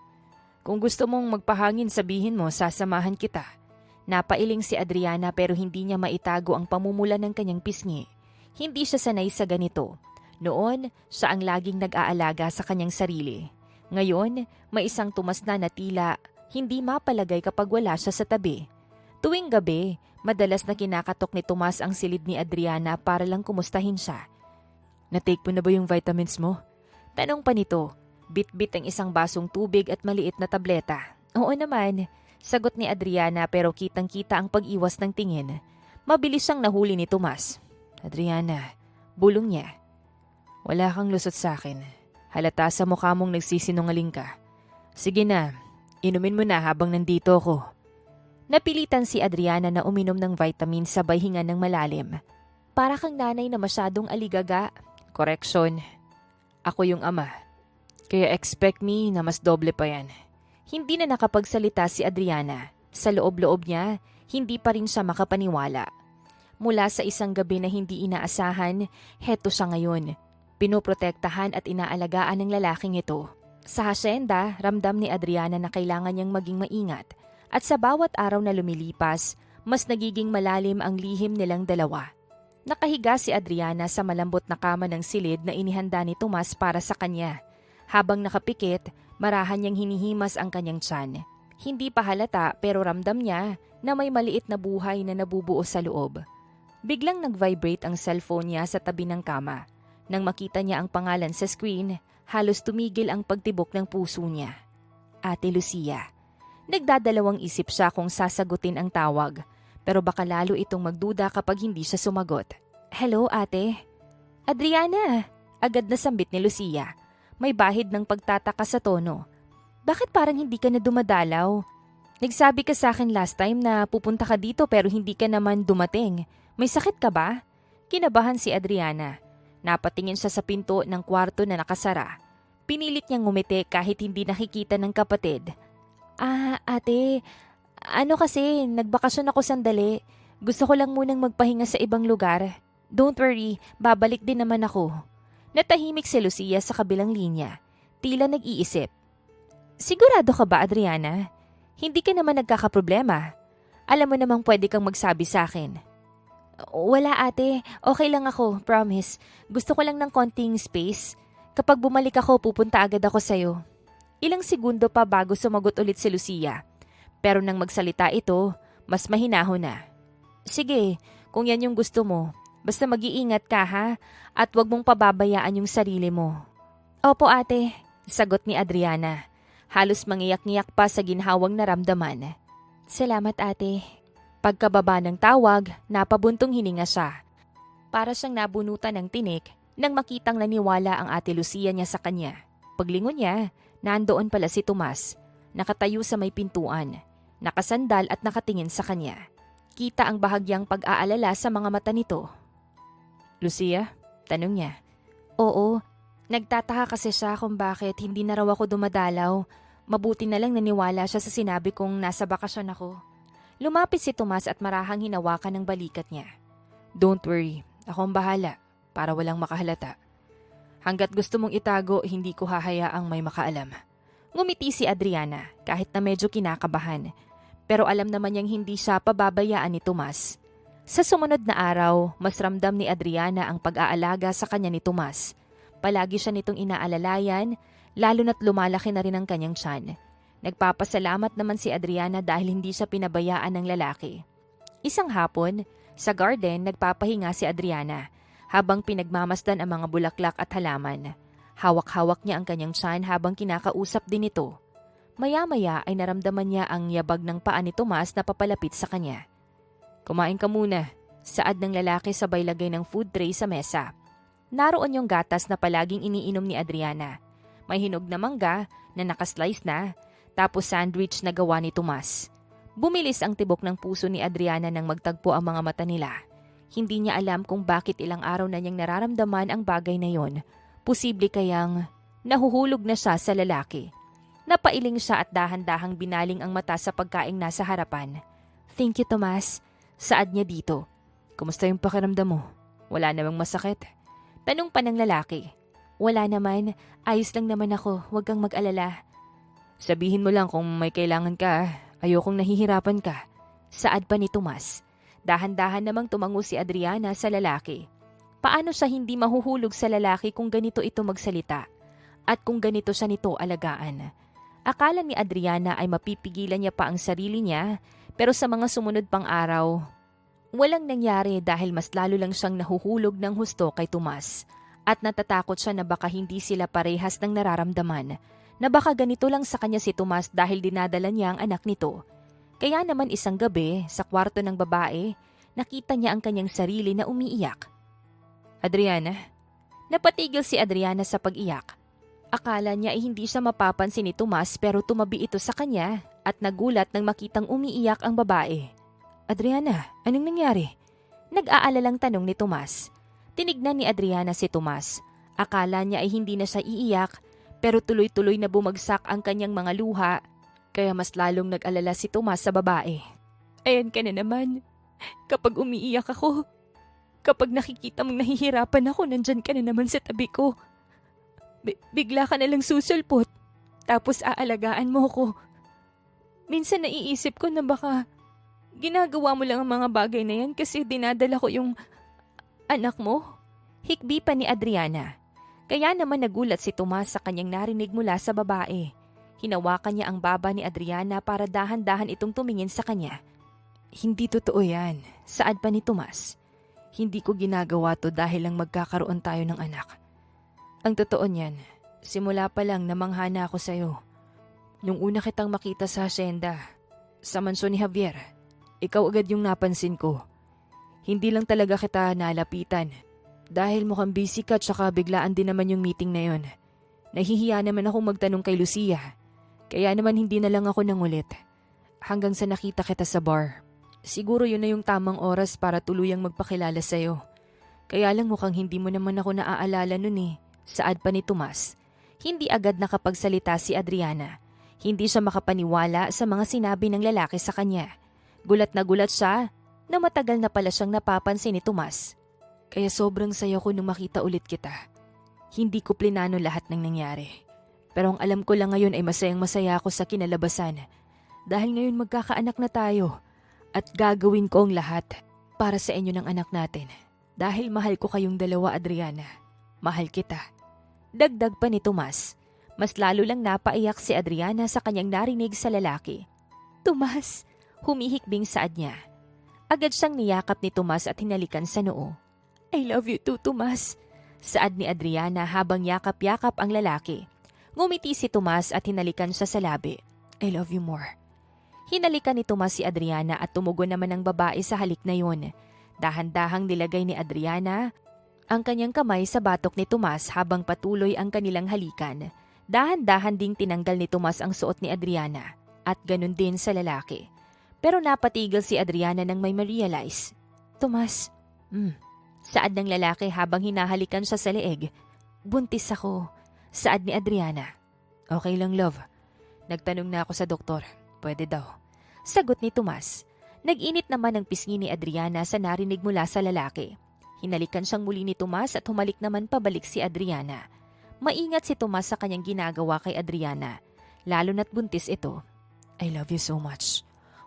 Kung gusto mong magpahangin, sabihin mo, sasamahan kita. Napailing si Adriana pero hindi niya maitago ang pamumula ng kanyang pisngi. Hindi siya sanay sa ganito. Noon, siya ang laging nag-aalaga sa kanyang sarili. Ngayon, may isang Tomas na tila hindi mapalagay kapag wala siya sa tabi. Tuwing gabi, madalas na kinakatok ni Tomas ang silid ni Adriana para lang kumustahin siya. Na-take mo na ba yung vitamins mo? Tanong pa nito. Bit-bit ang isang basong tubig at maliit na tableta. Oo naman, sagot ni Adriana pero kitang-kita ang pag-iwas ng tingin. Mabilis siyang nahuli ni Tomas. Adriana, bulong niya. Wala kang lusot sa akin. Halata sa mukha mong nagsisinungaling ka. Sige na, inumin mo na habang nandito ako. Napilitan si Adriana na uminom ng vitamin sabay hinga ng malalim. Para kang nanay na masyadong aligaga. Correction, ako yung ama. Kaya expect me na mas doble pa yan. Hindi na nakapagsalita si Adriana. Sa loob-loob niya, hindi pa rin siya makapaniwala. Mula sa isang gabi na hindi inaasahan, heto siya ngayon. Pinoprotektahan at inaalagaan ng lalaking ito. Sa hacienda, ramdam ni Adriana na kailangan niyang maging maingat. At sa bawat araw na lumilipas, mas nagiging malalim ang lihim nilang dalawa. Nakahiga si Adriana sa malambot na kama ng silid na inihanda ni Tomas para sa kanya. Habang nakapikit, marahan niyang hinihimas ang kanyang tiyan. Hindi pa halata pero ramdam niya na may maliit na buhay na nabubuo sa loob. Biglang nag-vibrate ang cellphone niya sa tabi ng kama. Nang makita niya ang pangalan sa screen, halos tumigil ang pagtibok ng puso niya. Ate Lucia. Nagdadalawang isip siya kung sasagutin ang tawag, pero baka lalo itong magduda kapag hindi siya sumagot. Hello, ate? Adriana! Agad na sambit ni Lucia. May bahid ng pagtataka sa tono. Bakit parang hindi ka na dumadalaw? Nagsabi ka sa akin last time na pupunta ka dito pero hindi ka naman dumating. May sakit ka ba? Kinabahan si Adriana. Napatingin siya sa pinto ng kwarto na nakasara. Pinilit niyang ngumiti kahit hindi nakikita ng kapatid. Ate, ano kasi, nagbakasyon ako sandali. Gusto ko lang munang magpahinga sa ibang lugar. Don't worry, babalik din naman ako. Natahimik si Lucia sa kabilang linya. Tila nag-iisip. Sigurado ka ba, Adriana? Hindi ka naman nagkakaproblema. Alam mo namang pwede kang magsabi sa akin. Wala ate, okay lang ako, promise. Gusto ko lang ng konting space. Kapag bumalik ako, pupunta agad ako sa'yo. Ilang segundo pa bago sumagot ulit si Lucia. Pero nang magsalita ito, mas mahinahon na. Sige, kung yan yung gusto mo, basta mag-iingat ka ha, at wag mong pababayaan yung sarili mo. Opo ate, sagot ni Adriana. Halos mangiyak-ngiyak pa sa ginhawang naramdaman. Salamat ate. Pagkababa ng tawag, napabuntong hininga siya. Para siyang nabunutan ng tinik nang makitang naniwala ang ate Lucia niya sa kanya. Paglingon niya, nandoon pala si Tomas, nakatayo sa may pintuan, nakasandal at nakatingin sa kanya. Kita ang bahagyang pag-aalala sa mga mata nito. Lucia? Tanong niya. Oo, nagtataka kasi siya kung bakit hindi na raw ako dumadalaw. Mabuti na lang naniwala siya sa sinabi kong nasa bakasyon ako. Lumapit si Tomas at marahang hinawakan ng balikat niya. Don't worry, ako ang bahala para walang makahalata. Hanggat gusto mong itago, hindi ko hahayaang may makaalam. Ngumiti si Adriana kahit na medyo kinakabahan. Pero alam naman niyang hindi siya pababayaan ni Tomas. Sa sumunod na araw, mas ramdam ni Adriana ang pag-aalaga sa kanya ni Tomas. Palagi siya nitong inaalalayan, lalo na't lumalaki na rin ang kanyang tiyan. Nagpapasalamat naman si Adriana dahil hindi siya pinabayaan ng lalaki. Isang hapon, sa garden nagpapahinga si Adriana habang pinagmamasdan ang mga bulaklak at halaman. Hawak-hawak niya ang kanyang tiyan habang kinakausap din ito. Maya-maya ay naramdaman niya ang yabag ng paa ni Tomas na papalapit sa kanya. Kumain ka muna, saad ng lalaki sabay lagay ng food tray sa mesa. Naroon yung gatas na palaging iniinom ni Adriana. May hinog na mangga na nakaslice na, tapos sandwich na gawa ni Tomas. Bumilis ang tibok ng puso ni Adriana nang magtagpo ang mga mata nila. Hindi niya alam kung bakit ilang araw na niyang nararamdaman ang bagay na yon. Posible kayang nahuhulog na siya sa lalaki. Napailing siya at dahan-dahang binaling ang mata sa pagkaing nasa harapan. Thank you, Tomas. Saad niya dito. Kumusta yung pakiramdam mo? Wala namang masakit? Tanong pa ng lalaki. Wala naman. Ayos lang naman ako. Huwag kang mag-alala. Sabihin mo lang kung may kailangan ka. Ayokong nahihirapan ka. Saad pa ni Tomas. Dahan-dahan namang tumango si Adriana sa lalaki. Paano siya hindi mahuhulog sa lalaki kung ganito ito magsalita? At kung ganito siya nito alagaan? Akala ni Adriana ay mapipigilan niya pa ang sarili niya, pero sa mga sumunod pang araw, walang nangyari dahil mas lalo lang siyang nahuhulog ng husto kay Tomas. At natatakot siya na baka hindi sila parehas ng nararamdaman, na baka ganito lang sa kanya si Tomas dahil dinadala niya ang anak nito. Kaya naman isang gabi, sa kwarto ng babae, nakita niya ang kanyang sarili na umiiyak. Adriana? Napatigil si Adriana sa pag-iyak. Akala niya ay hindi siya mapapansin ni Tomas pero tumabi ito sa kanya at nagulat nang makitang umiiyak ang babae. Adriana, anong nangyari? Nag-aalalang tanong ni Tomas. Tinignan ni Adriana si Tomas. Akala niya ay hindi na siya iiyak pero tuloy-tuloy na bumagsak ang kanyang mga luha kaya mas lalong nag-alala si Tomas sa babae. Ayan ka na naman. Kapag umiiyak ako, kapag nakikita mong nahihirapan ako, nandyan ka na naman sa tabi ko. Bigla ka na lang susulpot, tapos aalagaan mo ko. Minsan naiisip ko na baka ginagawa mo lang ang mga bagay na yan kasi dinadala ko yung anak mo. Hikbi pa ni Adriana. Kaya naman nagulat si Tomas sa kanyang narinig mula sa babae. Hinawakan niya ang baba ni Adriana para dahan-dahan itong tumingin sa kanya. Hindi totoo yan, saad pa ni Tomas. Hindi ko ginagawa to dahil lang magkakaroon tayo ng anak. Ang totoo niyan, simula pa lang namanghana ako sa'yo. Nung una kitang makita sa asyenda, sa mansyon ni Javier, ikaw agad yung napansin ko. Hindi lang talaga kita nalapitan. Dahil mukhang busy ka tsaka biglaan din naman yung meeting na yon. Nahihiya naman akong magtanong kay Lucia. Kaya naman hindi na lang ako nangulit. Hanggang sa nakita kita sa bar. Siguro yun na yung tamang oras para tuluyang magpakilala sa'yo. Kaya lang mukhang hindi mo naman ako naaalala nun eh. Saad pa ni Tomas. Hindi agad nakapagsalita si Adriana. Hindi siya makapaniwala sa mga sinabi ng lalaki sa kanya. Gulat na gulat siya na matagal na pala siyang napapansin ni Tomas. Kaya sobrang saya ko nung makita ulit kita. Hindi ko plinano lahat ng nangyari. Pero ang alam ko lang ngayon ay masayang masaya ako sa kinalabasan. Dahil ngayon magkakaanak na tayo. At gagawin ko ang lahat para sa inyo ng anak natin. Dahil mahal ko kayong dalawa, Adriana. Mahal kita. Dagdag pa ni Tomas. Mas lalo lang napaiyak si Adriana sa kanyang narinig sa lalaki. Tomas! Humihikbing saad niya. Agad siyang niyakap ni Tomas at hinalikan sa noo. I love you too, Tomas. Saad ni Adriana habang yakap-yakap ang lalaki. Ngumiti si Tomas at hinalikan siya sa labi. I love you more. Hinalikan ni Tomas si Adriana at tumugon naman ang babae sa halik na yon. Dahan-dahang nilagay ni Adriana ang kanyang kamay sa batok ni Tomas habang patuloy ang kanilang halikan. Dahan-dahan ding tinanggal ni Tomas ang suot ni Adriana at ganun din sa lalaki. Pero napatigil si Adriana nang may ma-realize. Tomas, saad ng lalaki habang hinahalikan siya sa leeg. Buntis ako, saad ni Adriana. Okay lang, love. Nagtanong na ako sa doktor. Pwede daw. Sagot ni Tomas. Nag-init naman ang pisngi ni Adriana sa narinig mula sa lalaki. Hinalikan siyang muli ni Tomas at humalik naman pabalik si Adriana. Maingat si Tomas sa kanyang ginagawa kay Adriana, lalo na't buntis ito. I love you so much.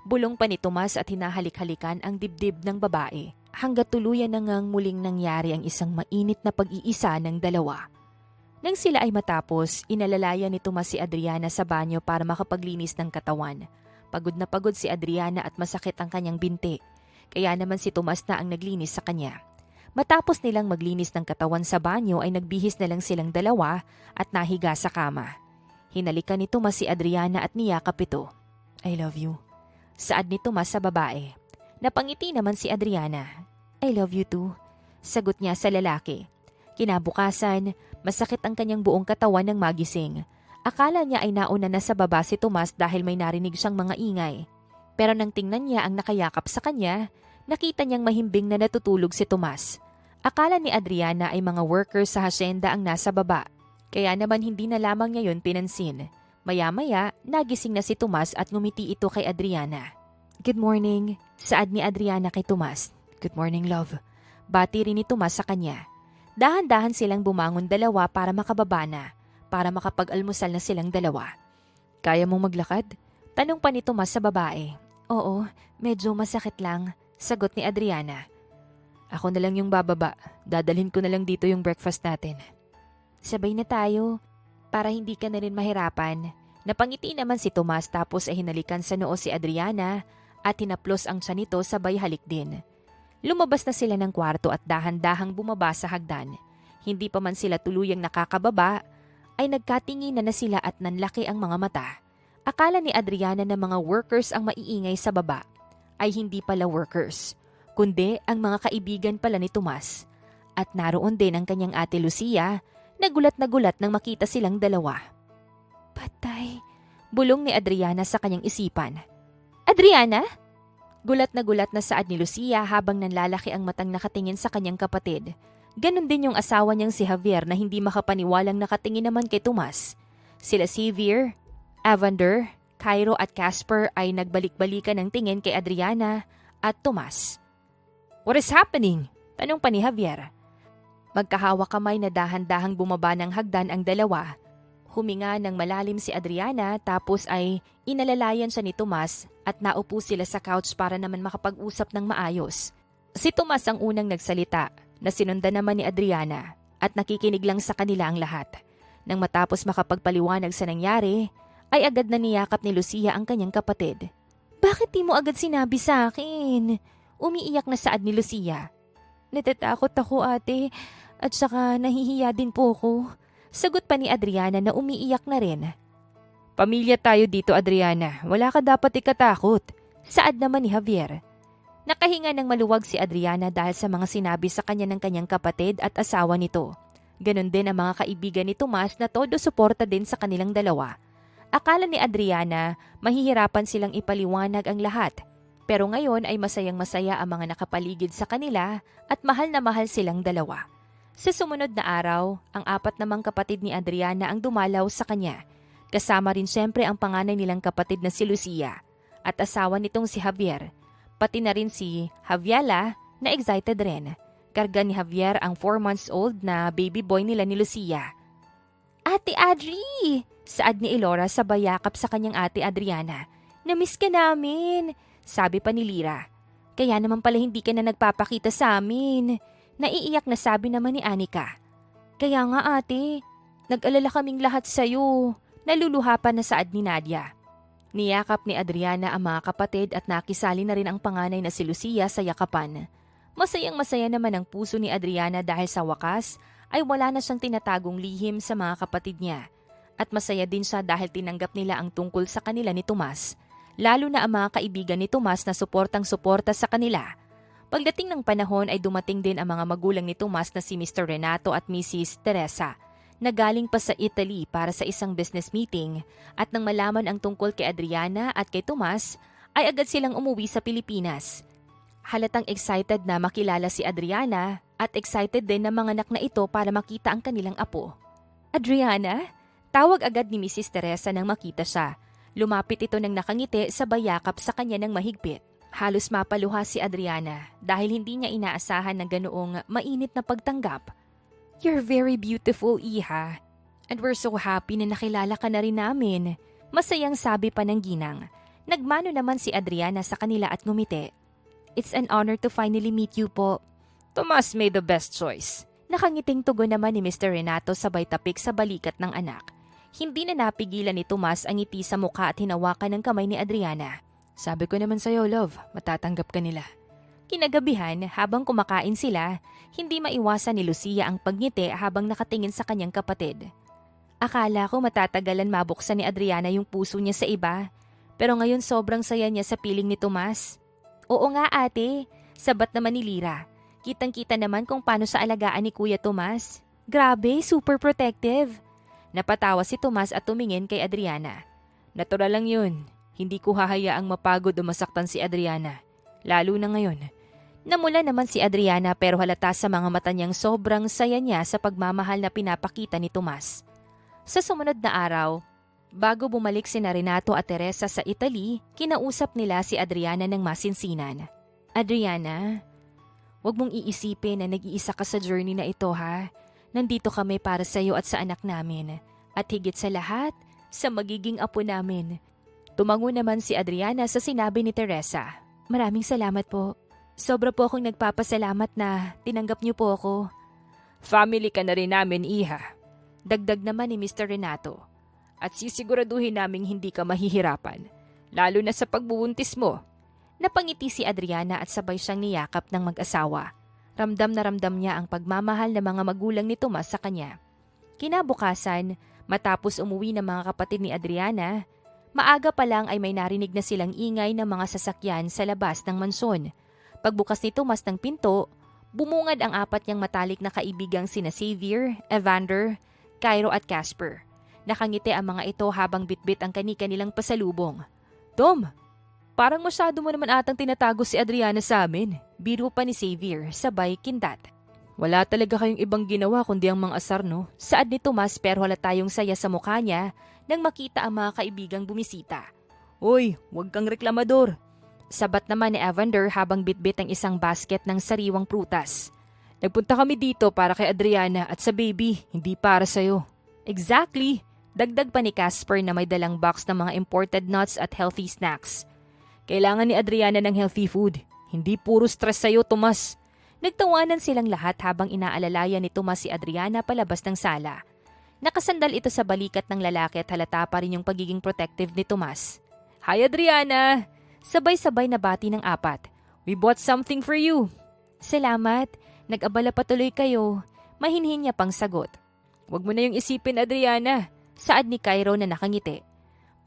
Bulong pa ni Tomas at hinahalik-halikan ang dibdib ng babae hanggat tuluyan na ngang muling nangyari ang isang mainit na pag-iisa ng dalawa. Nang sila ay matapos, inalalaya ni Tomas si Adriana sa banyo para makapaglinis ng katawan. Pagod na pagod si Adriana at masakit ang kanyang binti, kaya naman si Tomas na ang naglinis sa kanya. Matapos nilang maglinis ng katawan sa banyo ay nagbihis na lang silang dalawa at nahiga sa kama. Hinalikan ni Tomas si Adriana at niyakap ito. I love you. Saad ni Tomas sa babae. Napangiti naman si Adriana. I love you too. Sagot niya sa lalaki. Kinabukasan, masakit ang kanyang buong katawan nang magising. Akala niya ay nauna na sa baba si Tomas dahil may narinig siyang mga ingay. Pero nang tingnan niya ang nakayakap sa kanya, nakita niyang mahimbing na natutulog si Tomas. Akala ni Adriana ay mga workers sa hasyenda ang nasa baba. Kaya naman hindi na lamang niya yun pinansin. Maya-maya, nagising na si Tomas at ngumiti ito kay Adriana. Good morning, saad ni Adriana kay Tomas. Good morning, love. Bati rin ni Tomas sa kanya. Dahan-dahan silang bumangon dalawa para makababa na, para makapag-almusal na silang dalawa. Kaya mong maglakad? Tanong pa ni Tomas sa babae. Oo, medyo masakit lang, sagot ni Adriana. Ako na lang yung bababa. Dadalhin ko na lang dito yung breakfast natin. Sabay na tayo, para hindi ka na rin mahirapan. Napangiti naman si Tomas tapos ay hinalikan sa noo si Adriana at hinaplos ang tiyan nito sabay halik din. Lumabas na sila ng kwarto at dahan-dahang bumaba sa hagdan. Hindi pa man sila tuluyang nakakababa, ay nagkatinginan na sila at nanlaki ang mga mata. Akala ni Adriana na mga workers ang maiingay sa baba. Ay hindi pala workers, kundi ang mga kaibigan pala ni Tomas. At naroon din ang kanyang ate Lucia, nagulat nang makita silang dalawa. Patay, bulong ni Adriana sa kanyang isipan. Adriana? Gulat na saad ni Lucia habang nanlalaki ang matang nakatingin sa kanyang kapatid. Ganon din yung asawa niyang si Javier na hindi makapaniwalang nakatingin naman kay Tomas. Sila Xavier, Evander, Cairo at Casper ay nagbalik-balikan ng tingin kay Adriana at Tomas. What is happening? Tanong pa ni Javier. Magkahawak kamay na dahan-dahang bumaba ng hagdan ang dalawa. Huminga ng malalim si Adriana tapos ay inalalayan siya ni Tomas at naupo sila sa couch para naman makapag-usap ng maayos. Si Tomas ang unang nagsalita na sinundan naman ni Adriana at nakikinig lang sa kanila ang lahat. Nang matapos makapagpaliwanag sa nangyari, ay agad na niyakap ni Lucia ang kanyang kapatid. Bakit di mo agad sinabi sa akin? Umiiyak na saad ni Lucia. Natatakot ako ate at saka nahihiya din po ako. Sagot pa ni Adriana na umiiyak na rin. Pamilya tayo dito Adriana, wala ka dapat ikatakot. Saad naman ni Javier. Nakahinga ng maluwag si Adriana dahil sa mga sinabi sa kanya ng kanyang kapatid at asawa nito. Ganon din ang mga kaibigan ni Tomas na todo suporta din sa kanilang dalawa. Akala ni Adriana mahihirapan silang ipaliwanag ang lahat. Pero ngayon ay masayang-masaya ang mga nakapaligid sa kanila at mahal na mahal silang dalawa. Sa sumunod na araw, ang apat namang kapatid ni Adriana ang dumalaw sa kanya. Kasama rin siyempre ang panganay nilang kapatid na si Lucia at asawa nitong si Javier. Pati na rin si Javiela na excited rin. Karga ni Javier ang 4 months old na baby boy nila ni Lucia. Ate Adri! Saad ni Elora sa bayakap sa kanyang ate Adriana. Namiss ka namin! Sabi pa ni Lira. Kaya naman pala hindi ka na nagpapakita sa amin. Naiiyak na sabi naman ni Anika. Kaya nga ate, nag-alala kaming lahat sa'yo. Naluluha pa na saad ni Nadia. Niyakap ni Adriana ang mga kapatid at nakisali na rin ang panganay na si Lucia sa yakapan. Masayang-masaya naman ang puso ni Adriana dahil sa wakas ay wala na siyang tinatagong lihim sa mga kapatid niya. At masaya din siya dahil tinanggap nila ang tungkol sa kanila ni Tomas, lalo na ang mga kaibigan ni Tomas na suportang-suporta sa kanila. Pagdating ng panahon ay dumating din ang mga magulang ni Tomas na si Mr. Renato at Mrs. Teresa, na galing pa sa Italy para sa isang business meeting, at nang malaman ang tungkol kay Adriana at kay Tomas, ay agad silang umuwi sa Pilipinas. Halatang excited na makilala si Adriana at excited din ng mga anak na ito para makita ang kanilang apo. "Adriana?" Tawag agad ni Mrs. Teresa nang makita siya. Lumapit ito ng nakangiti sa bayakap sa kanya ng mahigpit. Halos mapaluha si Adriana dahil hindi niya inaasahan ng ganoong mainit na pagtanggap. "You're very beautiful, Iha. And we're so happy na nakilala ka na rin namin." Masayang sabi pa ng ginang. Nagmano naman si Adriana sa kanila at ngumiti. "It's an honor to finally meet you po." "Tomas made the best choice." Nakangiting tugon naman ni Mr. Renato sabay tapik sa balikat ng anak. Hindi na napigilan ni Tomas ang ngiti sa mukha at hinawakan ng kamay ni Adriana. "Sabi ko naman sa'yo, love, matatanggap ka nila." Kinagabihan, habang kumakain sila, hindi maiwasan ni Lucia ang pagngiti habang nakatingin sa kanyang kapatid. Akala ko matatagalan mabuksan ni Adriana yung puso niya sa iba, pero ngayon sobrang saya niya sa piling ni Tomas. "Oo nga ate, sabat naman ni Lira. Kitang-kita naman kung paano sa alagaan ni Kuya Tomas. Grabe, super protective." Napatawa si Tomas at tumingin kay Adriana. "Natural lang yun. Hindi ko hahayaang mapagod o masaktan si Adriana. Lalo na ngayon." Namula naman si Adriana pero halata sa mga mata niyang sobrang saya niya sa pagmamahal na pinapakita ni Tomas. Sa sumunod na araw, bago bumalik sina Renato at Teresa sa Italy, kinausap nila si Adriana ng masinsinan. "Adriana, huwag mong iisipin na nag-iisa ka sa journey na ito ha. Nandito kami para sa iyo at sa anak namin. At higit sa lahat, sa magiging apo namin." Tumango naman si Adriana sa sinabi ni Teresa. "Maraming salamat po. Sobra po akong nagpapasalamat na tinanggap niyo po ako." "Family ka na rin namin, Iha." Dagdag naman ni Mr. Renato. "At sisiguraduhin naming hindi ka mahihirapan, lalo na sa pagbubuntis mo." Napangiti si Adriana at sabay siyang niyakap ng mag-asawa. Ramdam na ramdam niya ang pagmamahal ng mga magulang ni Tomas sa kanya. Kinabukasan, matapos umuwi ng mga kapatid ni Adriana, maaga pa lang ay may narinig na silang ingay ng mga sasakyan sa labas ng mansyon. Pagbukas ni Tomas ng pinto, bumungad ang apat niyang matalik na kaibigang sina Xavier, Evander, Cairo at Casper. Nakangiti ang mga ito habang bitbit ang kani-kanilang pasalubong. "Tom, parang masyado mo naman atang tinatago si Adriana sa amin." Biro pa ni Xavier, sabay kindat. "Wala talaga kayong ibang ginawa kundi ang mga asar, no?" Saad ni Tomas pero halata yung saya sa mukha niya nang makita ang mga kaibigang bumisita. "Uy, huwag kang reklamador." Sabat naman ni Evander habang bitbit ang isang basket ng sariwang prutas. "Nagpunta kami dito para kay Adriana at sa baby, hindi para sa'yo." "Exactly." Dagdag pa ni Casper na may dalang box ng mga imported nuts at healthy snacks. "Kailangan ni Adriana ng healthy food. Hindi puro stress sa'yo, Tomas." Nagtawanan silang lahat habang inaalalayan ni Tomas si Adriana palabas ng sala. Nakasandal ito sa balikat ng lalaki at halata pa rin yung pagiging protective ni Tomas. "Hi Adriana!" Sabay-sabay na bati ng apat. "We bought something for you." "Salamat. Nag-abala patuloy kayo." Mahinhin niya pang sagot. "Huwag mo na yung isipin, Adriana." Saad ni Cairo na nakangiti.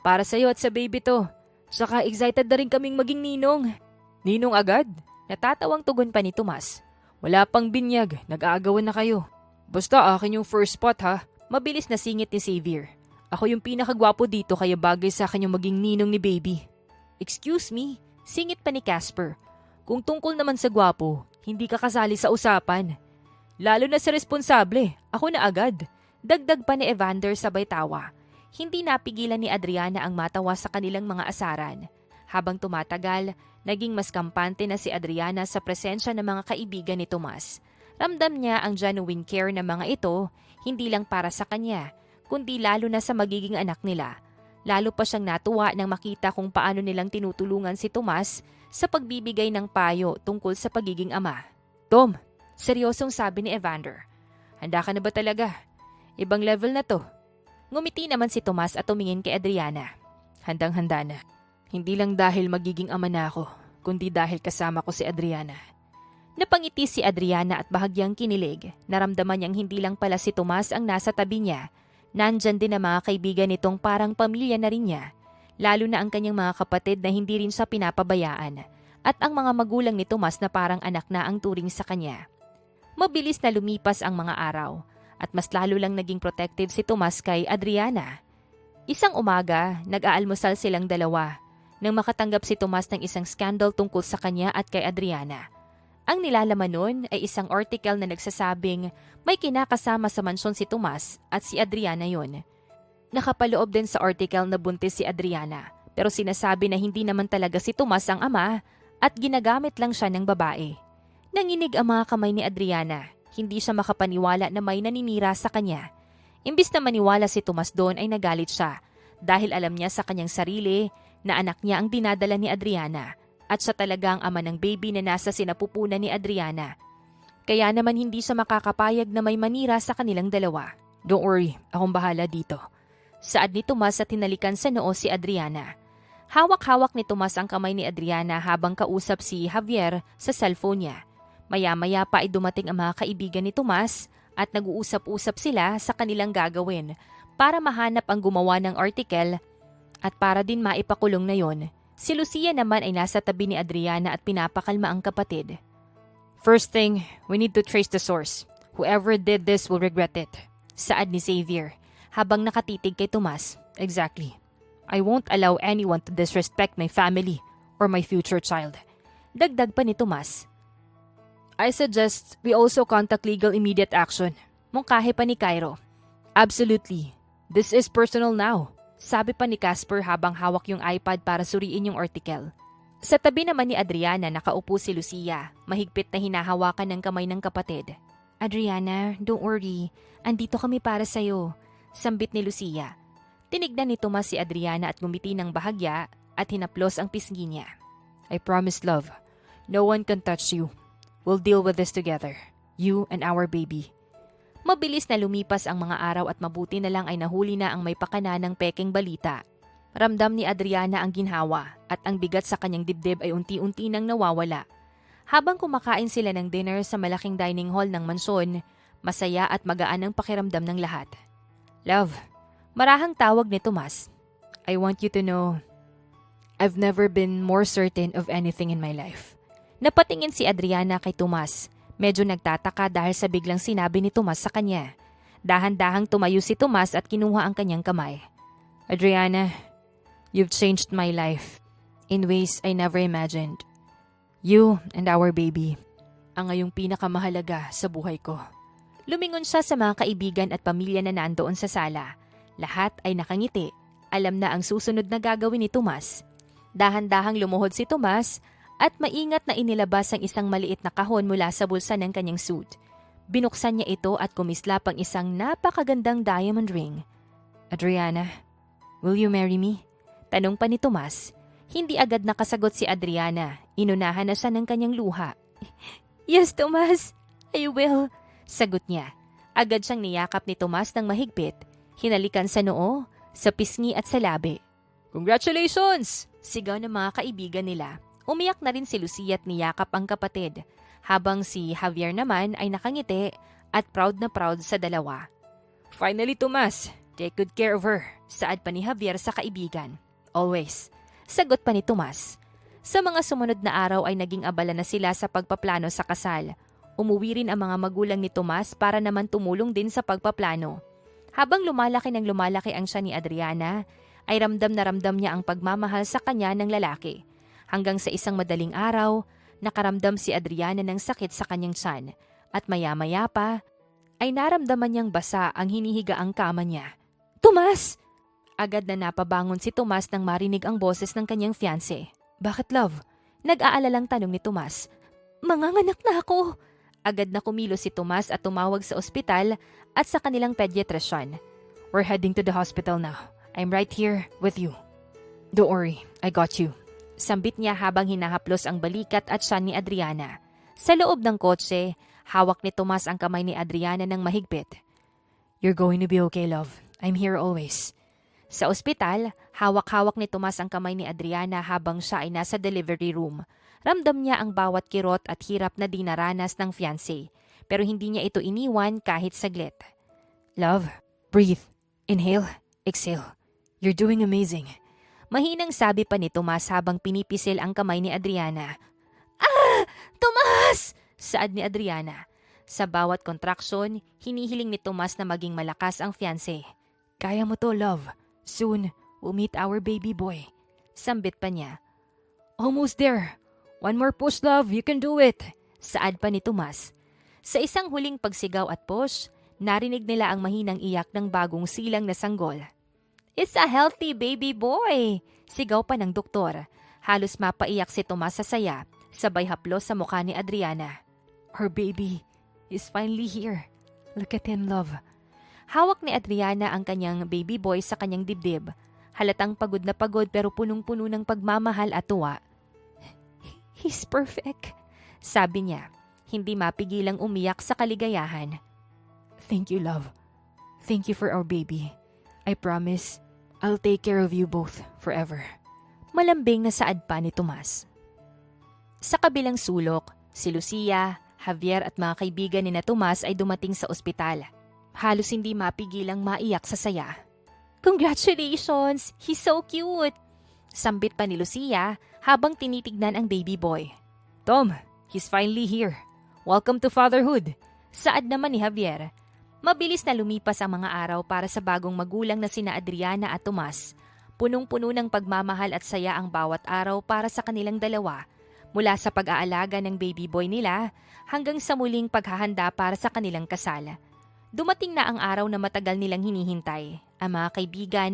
"Para sa'yo at sa baby to. Saka excited na rin kaming maging ninong." "Ninong agad?" Natatawang tugon pa ni Tomas. "Wala pang binyag, nag-aagawan na kayo." "Basta akin yung first spot ha." Mabilis na singit ni Xavier. "Ako yung pinakagwapo dito kaya bagay sa akin yung maging ninong ni baby." "Excuse me," singit pa ni Casper. "Kung tungkol naman sa gwapo, hindi ka kasali sa usapan. Lalo na sa responsable, ako na agad." Dagdag pa ni Evander sabay tawa. Hindi napigilan ni Adriana ang matawa sa kanilang mga asaran. Habang tumatagal, naging mas kampante na si Adriana sa presensya ng mga kaibigan ni Tomas. Ramdam niya ang genuine care ng mga ito, hindi lang para sa kanya, kundi lalo na sa magiging anak nila. Lalo pa siyang natuwa nang makita kung paano nilang tinutulungan si Tomas sa pagbibigay ng payo tungkol sa pagiging ama. "Tom," seryosong sabi ni Evander, "handa ka na ba talaga? Ibang level na to." Ngumiti naman si Tomas at tumingin kay Adriana. "Handang-handa na. Hindi lang dahil magiging ama na ako, kundi dahil kasama ko si Adriana. Napangiti si Adriana at bahagyang kinilig. Naramdaman niyang hindi lang pala si Tomas ang nasa tabi niya. Nandyan din ang mga kaibigan nitong parang pamilya na rin niya. Lalo na ang kanyang mga kapatid na hindi rin siya pinapabayaan. At ang mga magulang ni Tomas na parang anak na ang turing sa kanya. Mabilis na lumipas ang mga araw. At mas lalo lang naging protective si Tomas kay Adriana. Isang umaga, nag-aalmusal silang dalawa. Nang makatanggap si Tomas ng isang scandal tungkol sa kanya at kay Adriana. Ang nilalaman nun ay isang article na nagsasabing may kinakasama sa mansyon si Tomas at si Adriana yon. Nakapaloob din sa article na buntis si Adriana pero sinasabi na hindi naman talaga si Tomas ang ama at ginagamit lang siya ng babae. Nanginig ang mga kamay ni Adriana, hindi siya makapaniwala na may naninira sa kanya. Imbis na maniwala si Tomas doon ay nagalit siya dahil alam niya sa kanyang sarili na anak niya ang dinadala ni Adriana. At siya talaga ang ama ng baby na nasa sinapupunan ni Adriana. Kaya naman hindi siya makakapayag na may manira sa kanilang dalawa. Don't worry, akong bahala dito. Saad ni Tomas at tinalikan sa noo si Adriana. Hawak-hawak ni Tomas ang kamay ni Adriana habang kausap si Javier sa cellphone niya. Maya-maya pa ay dumating ang mga kaibigan ni Tomas at nag-uusap-usap sila sa kanilang gagawin para mahanap ang gumawa ng article at para din maipakulong na yon. Si Lucia naman ay nasa tabi ni Adriana at pinapakalma ang kapatid. First thing, we need to trace the source. Whoever did this will regret it. Saad ni Xavier, habang nakatitig kay Tomas. Exactly. I won't allow anyone to disrespect my family or my future child. Dagdag pa ni Tomas. I suggest we also contact legal immediate action. Mungkahe pa ni Cairo. Absolutely. This is personal now. Sabi pa ni Casper habang hawak yung iPad para suriin yung article. Sa tabi naman ni Adriana nakaupo si Lucia, mahigpit na hinahawakan ng kamay ng kapatid. Adriana, don't worry. Andito kami para sa'yo. Sambit ni Lucia. Tinignan ni Tomas si Adriana at ngumiti ng bahagya at hinaplos ang pisngi niya. I promise, love. No one can touch you. We'll deal with this together. You and our baby. Mabilis na lumipas ang mga araw at mabuti na lang ay nahuli na ang may pakana ng pekeng balita. Ramdam ni Adriana ang ginhawa at ang bigat sa kanyang dibdib ay unti-unti nang nawawala. Habang kumakain sila ng dinner sa malaking dining hall ng mansyon, masaya at magaan ang pakiramdam ng lahat. Love, marahang tawag ni Tomas. I want you to know, I've never been more certain of anything in my life. Napatingin si Adriana kay Tomas. Medyo nagtataka dahil sa biglang sinabi ni Tomas sa kanya. Dahan-dahang tumayo si Tomas at kinuha ang kanyang kamay. Adriana, you've changed my life in ways I never imagined. You and our baby ang ngayong pinakamahalaga sa buhay ko. Lumingon siya sa mga kaibigan at pamilya na nandoon sa sala. Lahat ay nakangiti. Alam na ang susunod na gagawin ni Tomas. Dahan-dahang lumuhod si Tomas at maingat na inilabas ang isang maliit na kahon mula sa bulsa ng kanyang suit. Binuksan niya ito at kumislap ang isang napakagandang diamond ring. Adriana, will you marry me? Tanong pa ni Tomas. Hindi agad nakasagot si Adriana. Inunahan na siya ng kanyang luha. Yes, Tomas, I will. Sagot niya. Agad siyang niyakap ni Tomas ng mahigpit. Hinalikan sa noo, sa pisngi at sa labi. Congratulations! Sigaw ng mga kaibigan nila. Umiyak na rin si Lucia at niyakap ang kapatid, habang si Javier naman ay nakangiti at proud na proud sa dalawa. Finally, Tomas, take good care of her, saad pa ni Javier sa kaibigan. Always, sagot pa ni Tomas. Sa mga sumunod na araw ay naging abala na sila sa pagpaplano sa kasal. Umuwi rin ang mga magulang ni Tomas para naman tumulong din sa pagpaplano. Habang lumalaki ng lumalaki ang siya ni Adriana, ay ramdam na ramdam niya ang pagmamahal sa kanya ng lalaki. Hanggang sa isang madaling araw, nakaramdam si Adriana ng sakit sa kanyang tiyan at maya-maya pa ay naramdaman niyang basa ang hinihiga ang kama niya. Tomas! Agad na napabangon si Tomas nang marinig ang boses ng kanyang fiancé. Bakit, love? Nag-aalalang tanong ni Tomas. Manganganak na ako! Agad na kumilos si Tomas at tumawag sa ospital at sa kanilang pediatrician. We're heading to the hospital now. I'm right here with you. Don't worry, I got you. Sambit niya habang hinahaplos ang balikat at siya ni Adriana. Sa loob ng kotse, hawak ni Tomas ang kamay ni Adriana ng mahigpit. You're going to be okay, love. I'm here always. Sa ospital, hawak-hawak ni Tomas ang kamay ni Adriana habang siya ay nasa delivery room. Ramdam niya ang bawat kirot at hirap na dinaranas ng fiancé, pero hindi niya ito iniwan kahit saglit. Love, breathe. Inhale, exhale. You're doing amazing. Mahinang sabi pa ni Tomas habang pinipisil ang kamay ni Adriana. Ah! Tomas! Saad ni Adriana. Sa bawat kontraksyon, hinihiling ni Tomas na maging malakas ang fiancé. Kaya mo to, love. Soon, we'll meet our baby boy. Sambit pa niya. Almost there. One more push, love. You can do it. Saad pa ni Tomas. Sa isang huling pagsigaw at push, narinig nila ang mahinang iyak ng bagong silang na sanggol. It's a healthy baby boy! Sigaw pa ng doktor. Halos mapaiyak si Tomas sa saya, sabay haplos sa mukha ni Adriana. Our baby is finally here. Look at him, love. Hawak ni Adriana ang kanyang baby boy sa kanyang dibdib. Halatang pagod na pagod pero punong-puno ng pagmamahal at tuwa. He's perfect, sabi niya. Hindi mapigilang umiyak sa kaligayahan. Thank you, love. Thank you for our baby. I promise, I'll take care of you both forever. Malambing na saad pa ni Tomas. Sa kabilang sulok, si Lucia, Javier at mga kaibigan ni na Tomas ay dumating sa ospital. Halos hindi mapigilang maiyak sa saya. Congratulations! He's so cute! Sambit pa ni Lucia habang tinitignan ang baby boy. Tom, he's finally here. Welcome to fatherhood. Saad naman ni Javier. Mabilis na lumipas ang mga araw para sa bagong magulang na sina Adriana at Tomas. Punong-puno ng pagmamahal at saya ang bawat araw para sa kanilang dalawa. Mula sa pag-aalaga ng baby boy nila hanggang sa muling paghahanda para sa kanilang kasal. Dumating na ang araw na matagal nilang hinihintay. Ang mga kaibigan,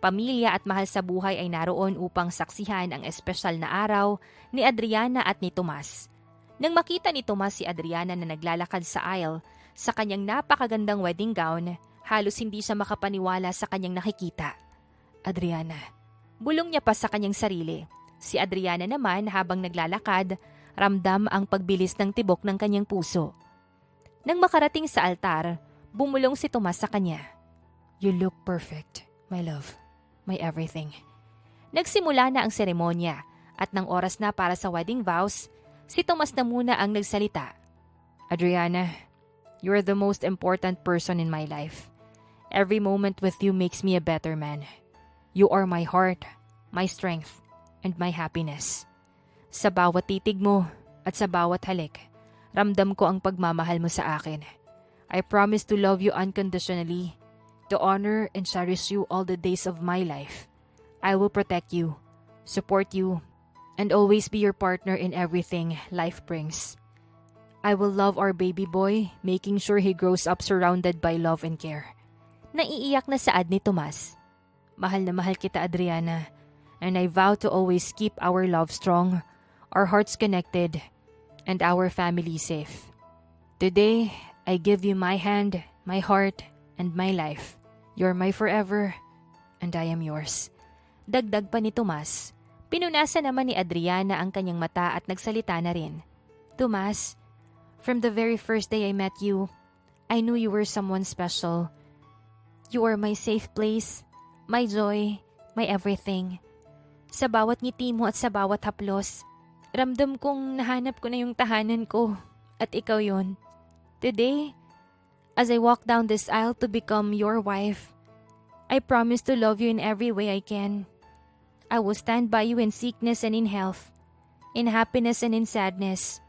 pamilya at mahal sa buhay ay naroon upang saksihan ang espesyal na araw ni Adriana at ni Tomas. Nang makita ni Tomas si Adriana na naglalakad sa aisle sa kanyang napakagandang wedding gown, halos hindi siya makapaniwala sa kanyang nakikita. Adriana. Bulong niya pa sa kanyang sarili. Si Adriana naman habang naglalakad, ramdam ang pagbilis ng tibok ng kanyang puso. Nang makarating sa altar, bumulong si Tomas sa kanya. You look perfect, my love, my everything. Nagsimula na ang seremonya at nang oras na para sa wedding vows, si Tomas na muna ang nagsalita. Adriana, you are the most important person in my life. Every moment with you makes me a better man. You are my heart, my strength, and my happiness. Sa bawat titig mo at sa bawat halik, ramdam ko ang pagmamahal mo sa akin. I promise to love you unconditionally, to honor and cherish you all the days of my life. I will protect you, support you, and always be your partner in everything life brings. I will love our baby boy, making sure he grows up surrounded by love and care. Naiiyak na saad ni Tomas. Mahal na mahal kita, Adriana, and I vow to always keep our love strong, our hearts connected, and our family safe. Today, I give you my hand, my heart, and my life. You're my forever, and I am yours. Dagdag pa ni Tomas. Pinunasan naman ni Adriana ang kanyang mata at nagsalita na rin. Tomas, from the very first day I met you, I knew you were someone special. You are my safe place, my joy, my everything. Sa bawat ngiti mo at sa bawat haplos, ramdam kong nahanap ko na yung tahanan ko at ikaw yon. Today, as I walk down this aisle to become your wife, I promise to love you in every way I can. I will stand by you in sickness and in health, in happiness and in sadness.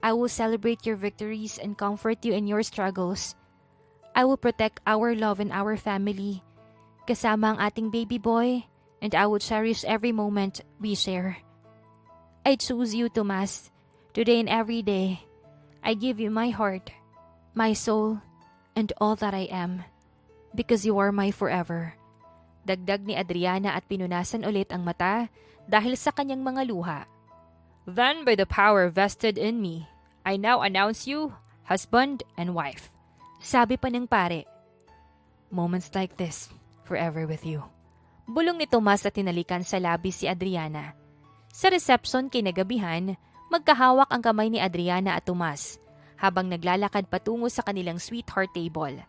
I will celebrate your victories and comfort you in your struggles. I will protect our love and our family, kasama ang ating baby boy, and I will cherish every moment we share. I choose you, Tomas, today and every day. I give you my heart, my soul, and all that I am, because you are my forever. Dagdag ni Adriana at pinunasan ulit ang mata dahil sa kanyang mga luha. Then by the power vested in me, I now announce you husband and wife. Sabi pa ng pare. Moments like this, forever with you. Bulong ni Tomas at tinalikan sa labi si Adriana. Sa reception kinagabihan, magkahawak ang kamay ni Adriana at Tomas habang naglalakad patungo sa kanilang sweetheart table.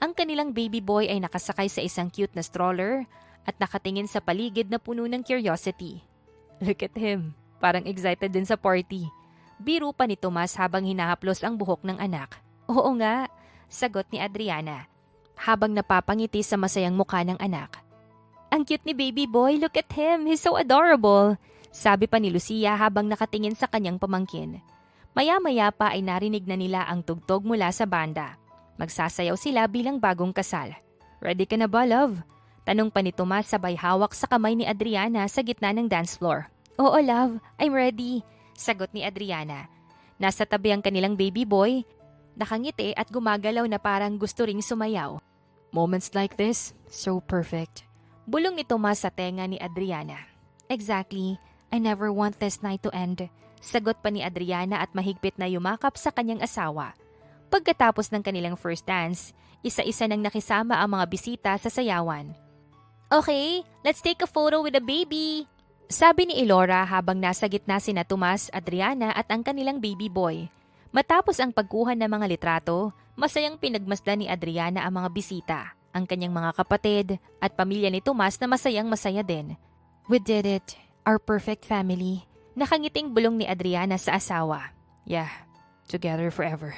Ang kanilang baby boy ay nakasakay sa isang cute na stroller at nakatingin sa paligid na puno ng curiosity. Look at him. Parang excited din sa party. Biro pa ni Tomas habang hinahaplos ang buhok ng anak. Oo nga, sagot ni Adriana, habang napapangiti sa masayang mukha ng anak. Ang cute ni baby boy, look at him, he's so adorable. Sabi pa ni Lucia habang nakatingin sa kanyang pamangkin. Maya-maya pa ay narinig na nila ang tugtog mula sa banda. Magsasayaw sila bilang bagong kasal. Ready ka na ba, love? Tanong pa ni Tomas sabay hawak sa kamay ni Adriana sa gitna ng dance floor. Oo, love, I'm ready, sagot ni Adriana. Nasa tabi ang kanilang baby boy, nakangiti at gumagalaw na parang gusto ring sumayaw. Moments like this, so perfect. Bulong ni Tomas sa tenga ni Adriana. Exactly, I never want this night to end. Sagot pa ni Adriana at mahigpit na yumakap sa kanyang asawa. Pagkatapos ng kanilang first dance, isa-isa nang nakisama ang mga bisita sa sayawan. Okay, let's take a photo with the baby, sabi ni Elora habang nasa gitna sina Tomas, Adriana at ang kanilang baby boy. Matapos ang pagkuha ng mga litrato, masayang pinagmasdan ni Adriana ang mga bisita, ang kanyang mga kapatid at pamilya ni Tomas na masayang-masaya din. We did it, our perfect family. Nakangiting bulong ni Adriana sa asawa. Yeah, together forever.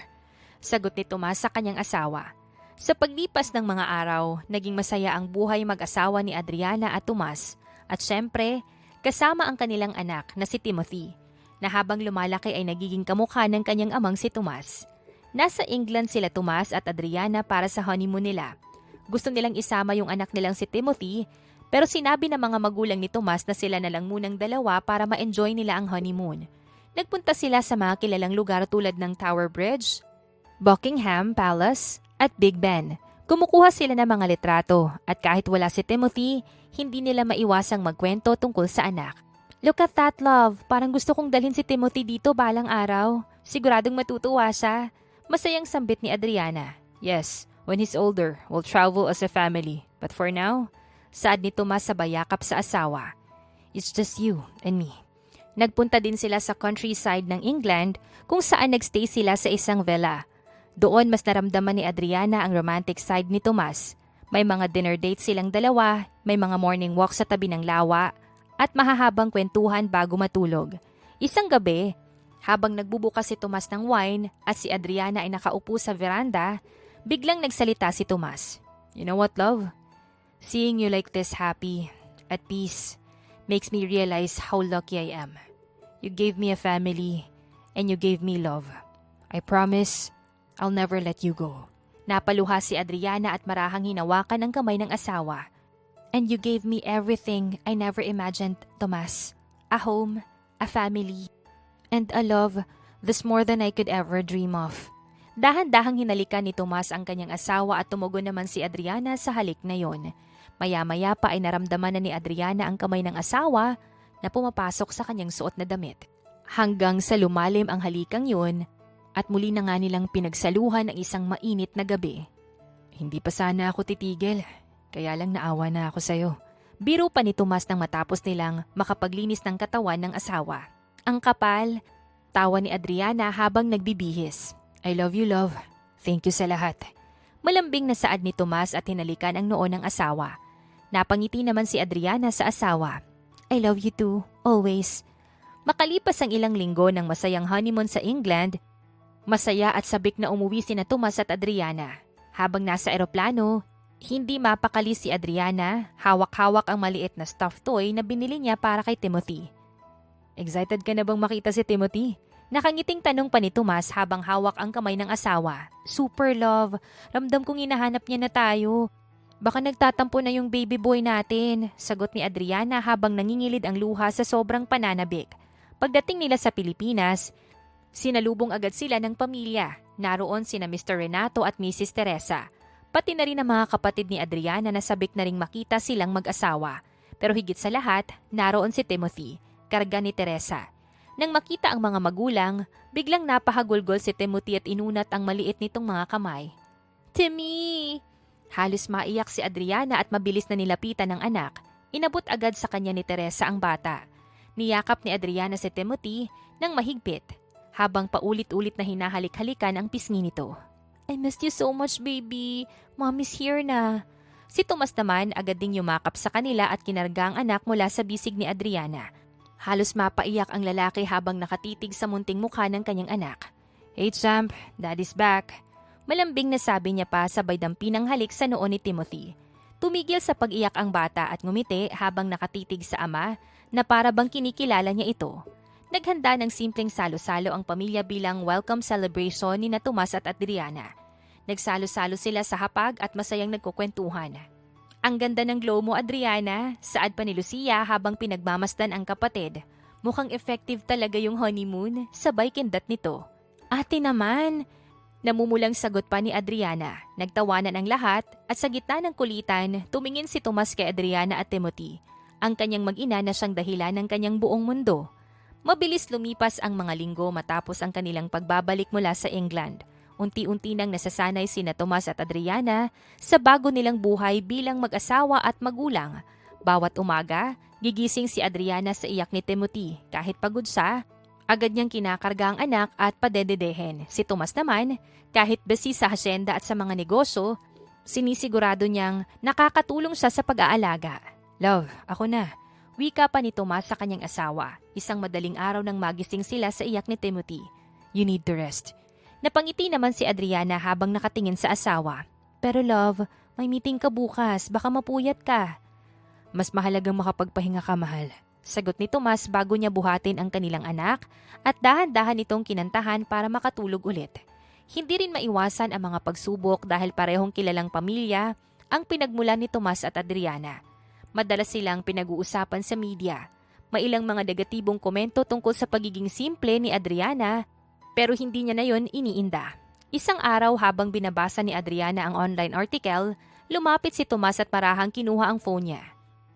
Sagot ni Tomas sa kanyang asawa. Sa paglipas ng mga araw, naging masaya ang buhay mag-asawa ni Adriana at Tomas. At syempre, kasama ang kanilang anak na si Timothy, na habang lumalaki ay nagiging kamukha ng kanyang amang si Tomas. Nasa England sila Tomas at Adriana para sa honeymoon nila. Gusto nilang isama yung anak nilang si Timothy, pero sinabi ng mga magulang ni Tomas na sila na lang munang dalawa para ma-enjoy nila ang honeymoon. Nagpunta sila sa mga kilalang lugar tulad ng Tower Bridge, Buckingham Palace at Big Ben. Kumukuha sila ng mga litrato at kahit wala si Timothy, hindi nila maiwasang magkwento tungkol sa anak. Look at that, love. Parang gusto kong dalhin si Timothy dito balang araw. Siguradong matutuwa siya. Masayang sambit ni Adriana. Yes, when he's older, we'll travel as a family. But for now, saad ni Tomas sa bayakap sa asawa. It's just you and me. Nagpunta din sila sa countryside ng England kung saan nagstay sila sa isang villa. Doon mas naramdaman ni Adriana ang romantic side ni Tomas. May mga dinner dates silang dalawa, may mga morning walk sa tabi ng lawa, at mahahabang kwentuhan bago matulog. Isang gabi, habang nagbubukas si Tomas ng wine at si Adriana ay nakaupo sa veranda, biglang nagsalita si Tomas. You know what, love? Seeing you like this happy, at peace, makes me realize how lucky I am. You gave me a family, and you gave me love. I promise, I'll never let you go. Napaluha si Adriana at marahang hinawakan ang kamay ng asawa. And you gave me everything I never imagined, Tomas. A home, a family, and a love that's more than I could ever dream of. Dahan-dahang hinalikan ni Tomas ang kanyang asawa at tumugon naman si Adriana sa halik na yon. Maya-maya pa ay naramdaman na ni Adriana ang kamay ng asawa na pumapasok sa kanyang suot na damit. Hanggang sa lumalim ang halikang yun at muli na nga nilang pinagsaluhan ang isang mainit na gabi. Hindi pa sana ako titigil, kaya lang naawa na ako sa'yo. Biro pa ni Tomas nang matapos nilang makapaglinis ng katawan ng asawa. Ang kapal, tawa ni Adriana habang nagbibihis. I love you, love. Thank you sa lahat. Malambing na saad ni Tomas at hinalikan ang noo ng asawa. Napangiti naman si Adriana sa asawa. I love you too, always. Makalipas ang ilang linggo ng masayang honeymoon sa England, masaya at sabik na umuwi sina Tomas at Adriana. Habang nasa eroplano, hindi mapakali si Adriana, hawak-hawak ang maliit na stuffed toy na binili niya para kay Timothy. Excited ka na bang makita si Timothy? Nakangiting tanong pa ni Tomas habang hawak ang kamay ng asawa. Super love, ramdam kong hinahanap niya na tayo. Baka nagtatampo na yung baby boy natin, sagot ni Adriana habang nangingilid ang luha sa sobrang pananabik. Pagdating nila sa Pilipinas, sinalubong agad sila ng pamilya. Naroon sina Mr. Renato at Mrs. Teresa. Pati na rin ang mga kapatid ni Adriana na sabik na ring makita silang mag-asawa. Pero higit sa lahat, naroon si Timothy, karga ni Teresa. Nang makita ang mga magulang, biglang napahagulgol si Timothy at inunat ang maliit nitong mga kamay. Timmy! Halos maiyak si Adriana at mabilis na nilapitan ng anak. Inabot agad sa kanya ni Teresa ang bata. Niyakap ni Adriana si Timothy nang mahigpit, habang paulit-ulit na hinahalik-halikan ang pisngi nito. I missed you so much, baby. Mommy's here na. Si Tomas naman agad ding yumakap sa kanila at kinarga ang anak mula sa bisig ni Adriana. Halos mapaiyak ang lalaki habang nakatitig sa munting mukha ng kanyang anak. "Hey champ, daddy's back." Malambing na sabi niya pa sabay dampi ng halik sa noo ni Timothy. Tumigil sa pag-iyak ang bata at ngumiti habang nakatitig sa ama na para bang kinikilala niya ito. Naghanda ng simpleng salo-salo ang pamilya bilang welcome celebration ni na Tomas at Adriana. Nagsalo-salo sila sa hapag at masayang nagkukwentuhan. "Ang ganda ng glow mo, Adriana," saad pa ni Lucia habang pinagmamasdan ang kapatid. "Mukhang effective talaga yung honeymoon," sabay kindat nito. "Ate naman," namumulang sagot pa ni Adriana. Nagtawanan ang lahat at sa gitna ng kulitan, tumingin si Tomas kay Adriana at Timothy, ang kanyang mag-ina na siyang dahilan ng kanyang buong mundo. Mabilis lumipas ang mga linggo matapos ang kanilang pagbabalik mula sa England. Unti-unti nang nasasanay sina Tomas at Adriana sa bago nilang buhay bilang mag-asawa at magulang. Bawat umaga, gigising si Adriana sa iyak ni Timothy. Kahit pagod siya, agad niyang kinakarga ang anak at padededehen. Si Tomas naman, kahit busy sa hasyenda at sa mga negosyo, sinisigurado niyang nakakatulong siya sa pag-aalaga. "Love, ako na." Wika pa ni Tomas sa kanyang asawa. Isang madaling araw nang magising sila sa iyak ni Timothy. "You need to rest." Napangiti naman si Adriana habang nakatingin sa asawa. "Pero love, may meeting ka bukas. Baka mapuyat ka." "Mas mahalagang makapagpahinga ka, mahal." Sagot ni Tomas bago niya buhatin ang kanilang anak at dahan-dahan itong kinantahan para makatulog ulit. Hindi rin maiwasan ang mga pagsubok dahil parehong kilalang pamilya ang pinagmulan ni Tomas at Adriana. Madalas silang pinag-uusapan sa media. May ilang mga negatibong komento tungkol sa pagiging simple ni Adriana pero hindi niya na yon iniinda. Isang araw habang binabasa ni Adriana ang online article, lumapit si Tomas at parahang kinuha ang phone niya.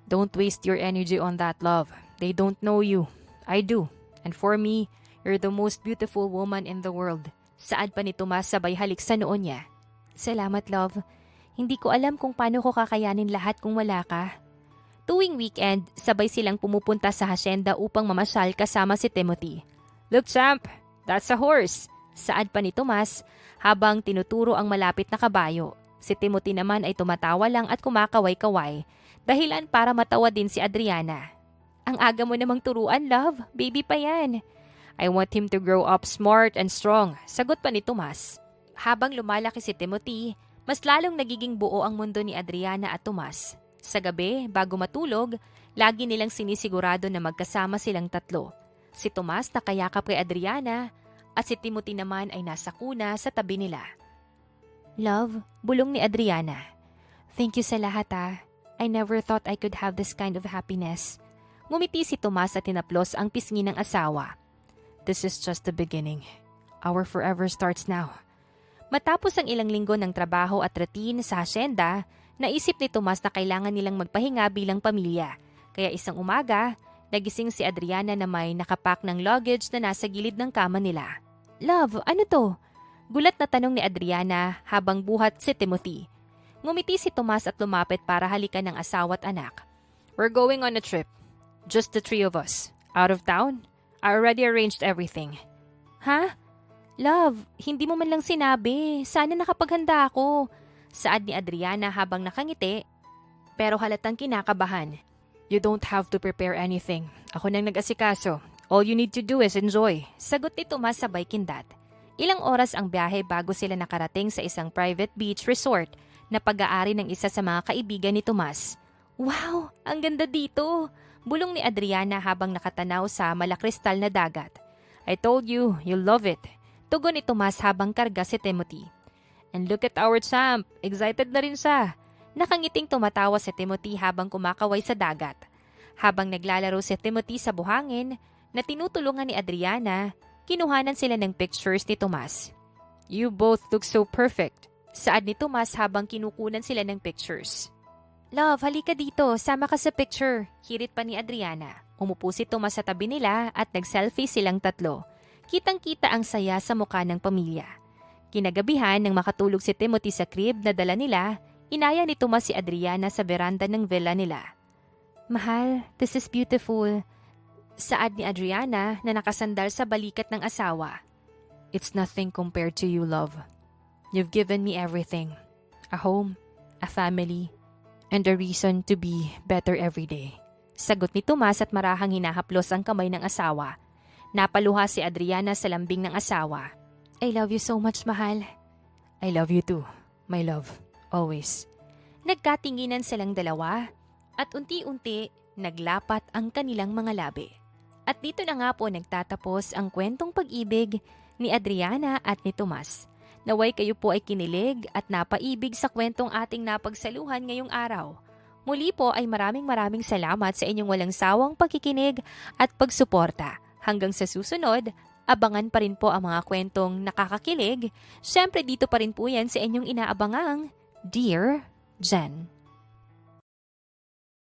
"Don't waste your energy on that, love. They don't know you. I do. And for me, you're the most beautiful woman in the world." Saad pa ni Tomas sabay halik sa noo niya. "Salamat, love. Hindi ko alam kung paano ko kakayanin lahat kung wala ka." Tuwing weekend, sabay silang pumupunta sa hasyenda upang mamasyal kasama si Timothy. "Look, champ, that's a horse." Saad pa ni Tomas habang tinuturo ang malapit na kabayo. Si Timothy naman ay tumatawa lang at kumakaway-kaway, dahilan para matawa din si Adriana. "Ang aga mo namang turuan, love. Baby pa yan." "I want him to grow up smart and strong," sagot pa ni Tomas. Habang lumalaki si Timothy, mas lalong nagiging buo ang mundo ni Adriana at Tomas. Sa gabi, bago matulog, lagi nilang sinisigurado na magkasama silang tatlo. Si Tomas nakayakap kay Adriana at si Timothy naman ay nasa kuna sa tabi nila. "Love," bulong ni Adriana. "Thank you sa lahat I never thought I could have this kind of happiness." Ngumiti si Tomas at tinaplos ang pisngi ng asawa. "This is just the beginning. Our forever starts now." Matapos ang ilang linggo ng trabaho at routine sa hasyenda, naisip ni Tomas na kailangan nilang magpahinga bilang pamilya. Kaya isang umaga, nagising si Adriana na may nakapak ng luggage na nasa gilid ng kama nila. "Love, ano to?" Gulat na tanong ni Adriana habang buhat si Timothy. Ngumiti si Tomas at lumapit para halikan ng asawa at anak. "We're going on a trip. Just the three of us. Out of town? I already arranged everything." "Ha? Love, hindi mo man lang sinabi. Sana nakapaghanda ako." Saad ni Adriana habang nakangiti, pero halatang kinakabahan. "You don't have to prepare anything. Ako nang nag-asikaso. All you need to do is enjoy." Sagot ni Tomas sabay kindat. Ilang oras ang biyahe bago sila nakarating sa isang private beach resort na pag-aari ng isa sa mga kaibigan ni Tomas. "Wow, ang ganda dito!" Bulong ni Adriana habang nakatanaw sa malakristal na dagat. "I told you, you'll love it." Tugon ni Tomas habang karga si Timothy. "And look at our champ. Excited na rin siya." Nakangiting tumatawa si Timothy habang kumakaway sa dagat. Habang naglalaro si Timothy sa buhangin na tinutulungan ni Adriana, kinuhanan sila ng pictures ni Tomas. "You both look so perfect." Saad ni Tomas habang kinukunan sila ng pictures. "Love, halika dito. Sama ka sa picture." Hirit pa ni Adriana. Umupo si Tomas sa tabi nila at nag-selfie silang tatlo. Kitang-kita ang saya sa mukha ng pamilya. Kinagabihan nang makatulog si Timothy sa crib na dala nila, inaya ni Tomas si Adriana sa veranda ng villa nila. "Mahal, this is beautiful." Saad ni Adriana na nakasandal sa balikat ng asawa. "It's nothing compared to you, love. You've given me everything. A home, a family, and a reason to be better every day." Sagot ni Tomas at marahang hinahaplos ang kamay ng asawa. Napaluha si Adriana sa lambing ng asawa. I love you so much, mahal. I love you too, my love. Always. Nagkatinginan silang dalawa at unti-unti naglapat ang kanilang mga labi. At dito na nga po nagtatapos ang kwentong pag-ibig ni Adriana at ni Tomas. Naway kayo po ay kinilig at napaibig sa kwentong ating napagsaluhan ngayong araw. Muli po ay maraming salamat sa inyong walang sawang pagkikinig at pagsuporta. Hanggang sa susunod, abangan pa rin po ang mga kwentong nakakakilig. Siyempre dito pa rin po yan sa inyong inaabangang Dear Jen.